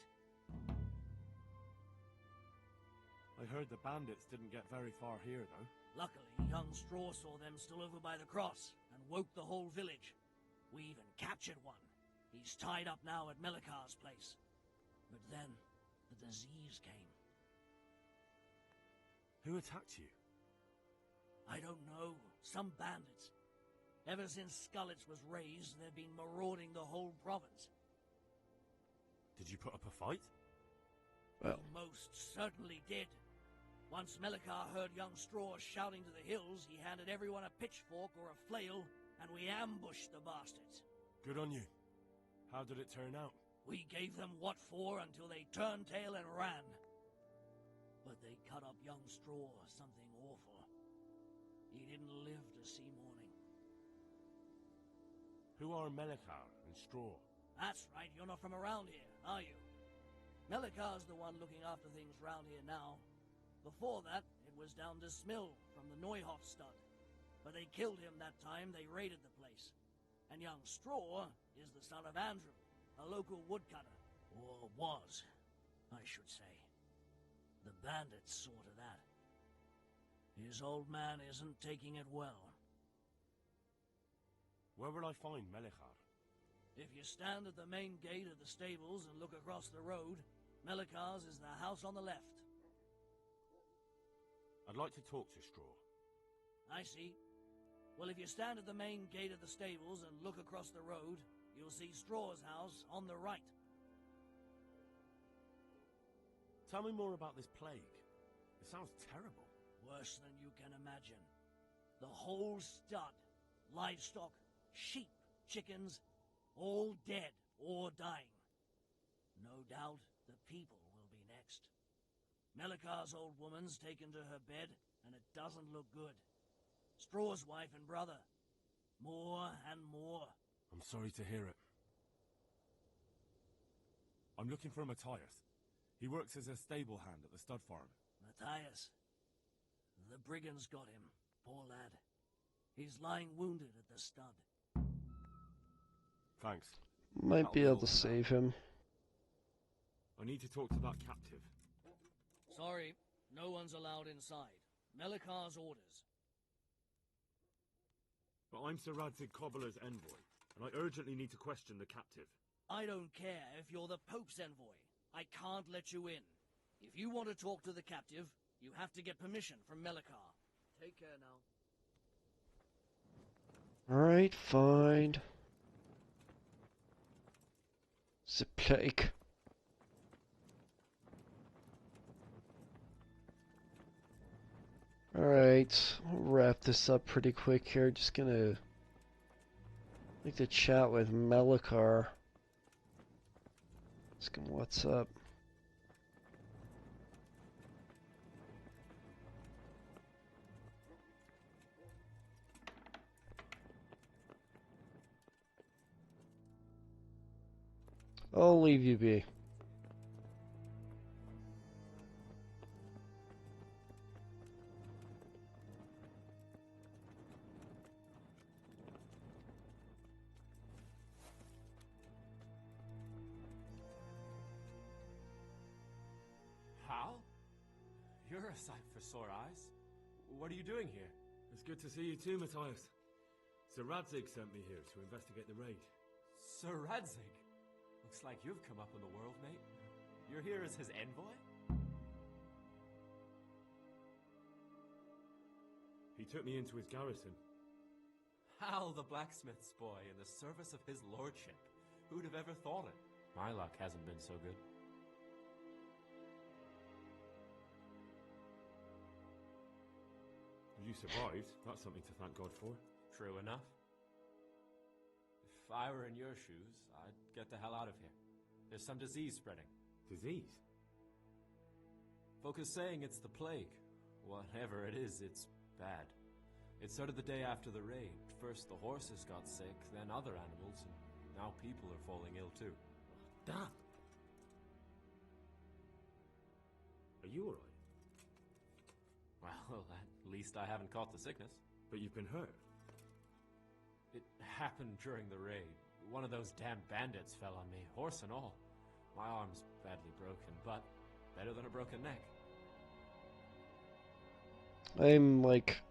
I heard the bandits didn't get very far here, though. Luckily, young Straw saw them still over by the cross and woke the whole village. We even captured one. He's tied up now at Melikar's place. But then, the disease came. Who attacked you? I don't know. Some bandits. Ever since Skullets was raised, they've been marauding the whole province. Did you put up a fight? Well, We most certainly did. Once Melikar heard young Straw shouting to the hills, he handed everyone a pitchfork or a flail, and we ambushed the bastards. Good on you. How did it turn out? We gave them what for until they turned tail and ran. But they cut up young Straw, something awful. He didn't live to see morning. Who are Melikar and Straw? That's right, you're not from around here, are you? Melikar's the one looking after things round here now. Before that, it was down to Smill from the Neuhoff stud. But they killed him that time they raided the place. And young Straw is the son of Andrew, a local woodcutter. Or was, I should say. The bandits saw to that. His old man isn't taking it well. Where will I find Melikar? If you stand at the main gate of the stables and look across the road, Melikar's is the house on the left. I'd like to talk to Straw. I see. Well, if you stand at the main gate of the stables and look across the road, you'll see Straw's house on the right. Tell me more about this plague. It sounds terrible. Worse than you can imagine. The whole stud, livestock, sheep, chickens, all dead or dying. No doubt the people will be next. Melikar's old woman's taken to her bed, and it doesn't look good. Straw's wife and brother. More and more. I'm sorry to hear it. I'm looking for Matthias. He works as a stable hand at the stud farm. Matthias. The brigands got him, poor lad. He's lying wounded at the stud. Thanks. Might be able to save him. I need to talk to that captive. Sorry, no one's allowed inside. Melikar's orders. But I'm Sir Radzig Cobbler's envoy, and I urgently need to question the captive. I don't care if you're the Pope's envoy. I can't let you in. If you want to talk to the captive, you have to get permission from Melikar. Take care now. Alright, fine. The plague. Alright, we'll wrap this up pretty quick here. Just gonna like to chat with Melikar. Ask him what's up. I'll leave you be. Hal? You're a sight for sore eyes. What are you doing here? It's good to see you too, Matthias. Sir Radzig sent me here to investigate the raid. Sir Radzig? Looks like you've come up in the world, mate. You're here as his envoy? He took me into his garrison. Hal, the blacksmith's boy, in the service of his lordship. Who'd have ever thought it? My luck hasn't been so good. You survived. That's something to thank God for. True enough. If I were in your shoes, I'd get the hell out of here. There's some disease spreading. Disease? Folk are saying it's the plague. Whatever it is, it's bad. It started the day after the raid. First the horses got sick, then other animals, and now people are falling ill too. Damn! Are you alright? Well, at least I haven't caught the sickness. But you've been hurt? It happened during the raid. One of those damn bandits fell on me, horse and all. My arm's badly broken, but better than a broken neck. I'm like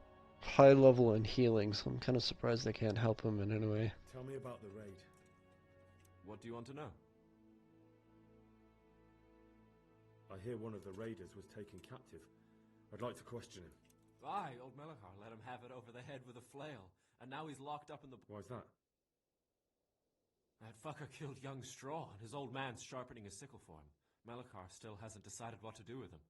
high level in healing, so I'm kind of surprised I can't help him in any way. Tell me about the raid. What do you want to know? I hear one of the raiders was taken captive. I'd like to question him. Aye, old Melikar let him have it over the head with a flail, and now he's locked up in the... Why's that? That fucker killed young Straw, and his old man's sharpening a sickle for him. Melikar still hasn't decided what to do with him.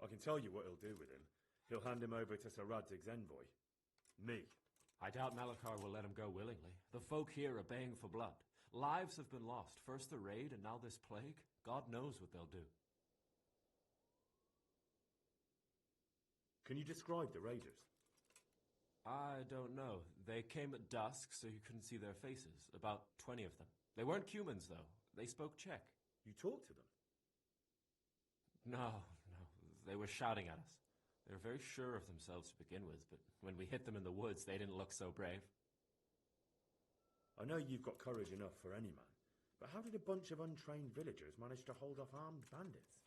I can tell you what he'll do with him. He'll hand him over to Sir Radzig's envoy. Me. I doubt Melikar will let him go willingly. The folk here are baying for blood. Lives have been lost. First the raid, and now this plague. God knows what they'll do. Can you describe the raiders? I don't know. They came at dusk, so you couldn't see their faces. About 20 of them. They weren't humans, though. They spoke Czech. You talked to them? No. They were shouting at us. They were very sure of themselves to begin with, but when we hit them in the woods, they didn't look so brave. I know you've got courage enough for any man, but how did a bunch of untrained villagers manage to hold off armed bandits?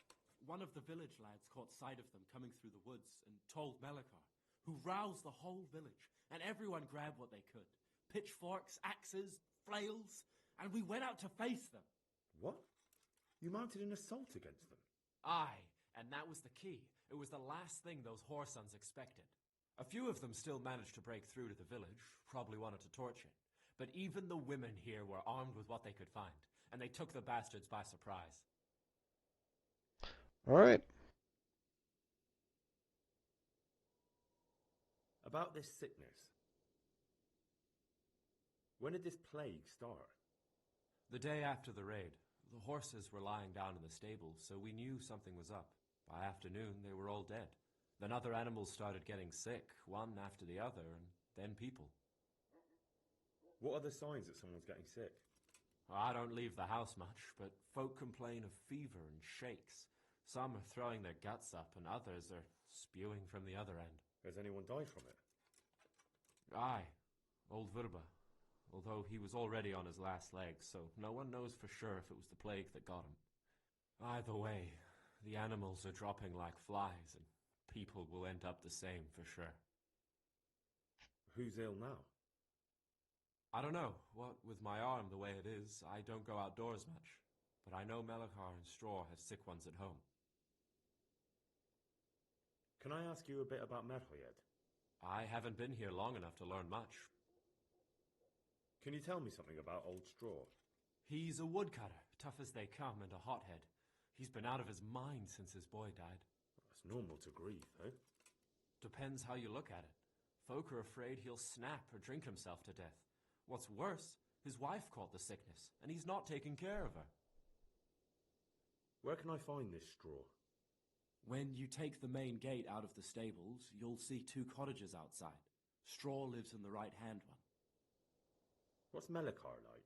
One of the village lads caught sight of them coming through the woods and told Melikar, who roused the whole village, and everyone grabbed what they could. Pitchforks, axes, flails, and we went out to face them. What? You mounted an assault against them? Aye, And that was the key. It was the last thing those whoresons expected. A few of them still managed to break through to the village, probably wanted to torch it. But even the women here were armed with what they could find, and they took the bastards by surprise. Alright. About this sickness. When did this plague start? The day after the raid, the horses were lying down in the stable, so we knew something was up. By afternoon, they were all dead. Then other animals started getting sick, one after the other, and then people. What are the signs that someone's getting sick? I don't leave the house much, but folk complain of fever and shakes. Some are throwing their guts up, and others are spewing from the other end. Has anyone died from it? Aye, old Verba. Although he was already on his last legs, so no one knows for sure if it was the plague that got him. Either way, the animals are dropping like flies, and people will end up the same for sure. Who's ill now? I don't know. What with my arm the way it is, I don't go outdoors much. But I know Melachar and Straw have sick ones at home. Can I ask you a bit about Merhoyed? I haven't been here long enough to learn much. Can you tell me something about Old Straw? He's a woodcutter, tough as they come, and a hothead. He's been out of his mind since his boy died. That's normal to grieve, eh? Depends how you look at it. Folk are afraid he'll snap or drink himself to death. What's worse, his wife caught the sickness, and he's not taking care of her. Where can I find this Straw? When you take the main gate out of the stables, you'll see 2 cottages outside. Straw lives in the right-hand one. What's Melachar like?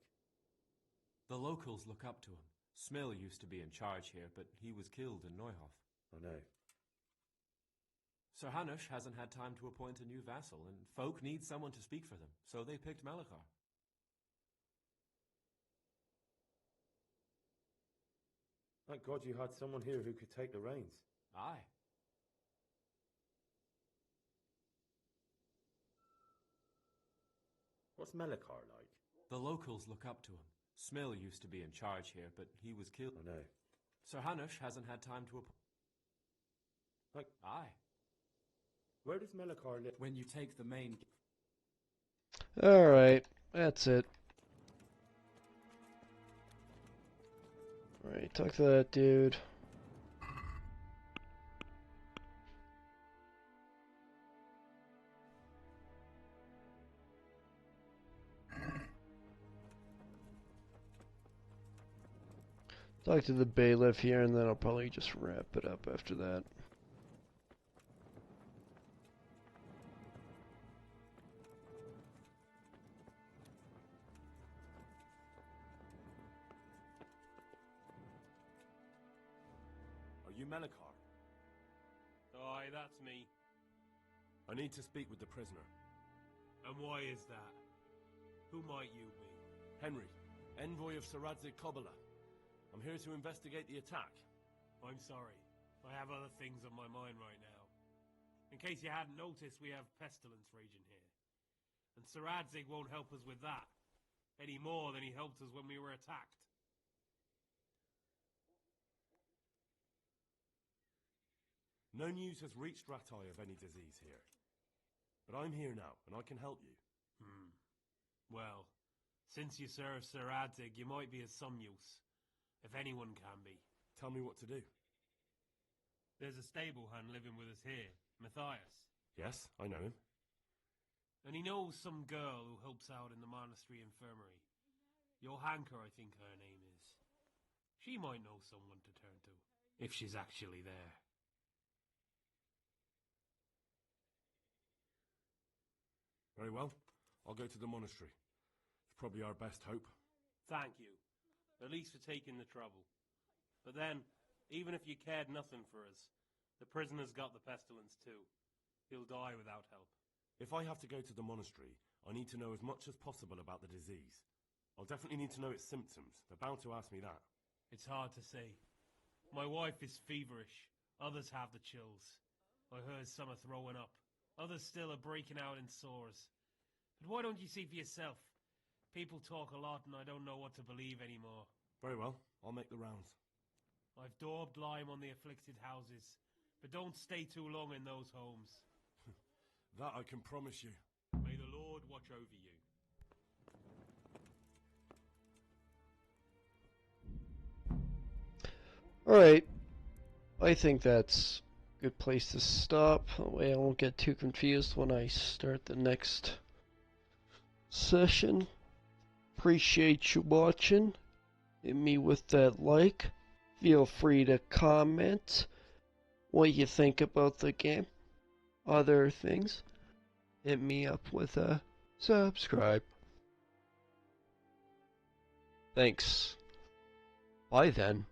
The locals look up to him. Smill used to be in charge here, but he was killed in Neuhof. I know. Sir Hanush hasn't had time to appoint a new vassal, and folk need someone to speak for them, so they picked Melachar. Thank God you had someone here who could take the reins. Aye. What's Melachar like? The locals look up to him. Smill used to be in charge here, but he was killed. I know. Sir Hanush hasn't had time to appoint... Aye. Where does Melachar live? When you take the main... Alright, that's it. Alright, talk to that dude. Talk to the bailiff here, and then I'll probably just wrap it up after that. Are you Melachar? Aye, that's me. I need to speak with the prisoner. And why is that? Who might you be? Henry, envoy of Saradze Kobala. I'm here to investigate the attack. I'm sorry. I have other things on my mind right now. In case you hadn't noticed, we have pestilence raging here. And Saradzig won't help us with that. Any more than he helped us when we were attacked. No news has reached Ratai of any disease here. But I'm here now, and I can help you. Well, since you serve Saradzig, you might be of some use. If anyone can be. Tell me what to do. There's a stable hand living with us here, Matthias. Yes, I know him. And he knows some girl who helps out in the monastery infirmary. Johanka, I think her name is. She might know someone to turn to, if she's actually there. Very well. I'll go to the monastery. It's probably our best hope. Thank you. At least for taking the trouble. But then, even if you cared nothing for us, the prisoner's got the pestilence too. He'll die without help. If I have to go to the monastery, I need to know as much as possible about the disease. I'll definitely need to know its symptoms. They're bound to ask me that. It's hard to say. My wife is feverish. Others have the chills. I heard some are throwing up. Others still are breaking out in sores. But why don't you see for yourself? People talk a lot and I don't know what to believe anymore. Very well. I'll make the rounds. I've I've daubed lime on the afflicted houses, but don't stay too long in those homes. That I can promise you. May the Lord watch over you. Alright. I think that's a good place to stop. That way I won't get too confused when I start the next session. Appreciate you watching. Hit me with that like. Feel free to comment what you think about the game. Other things. Hit me up with a subscribe. Thanks. Bye then.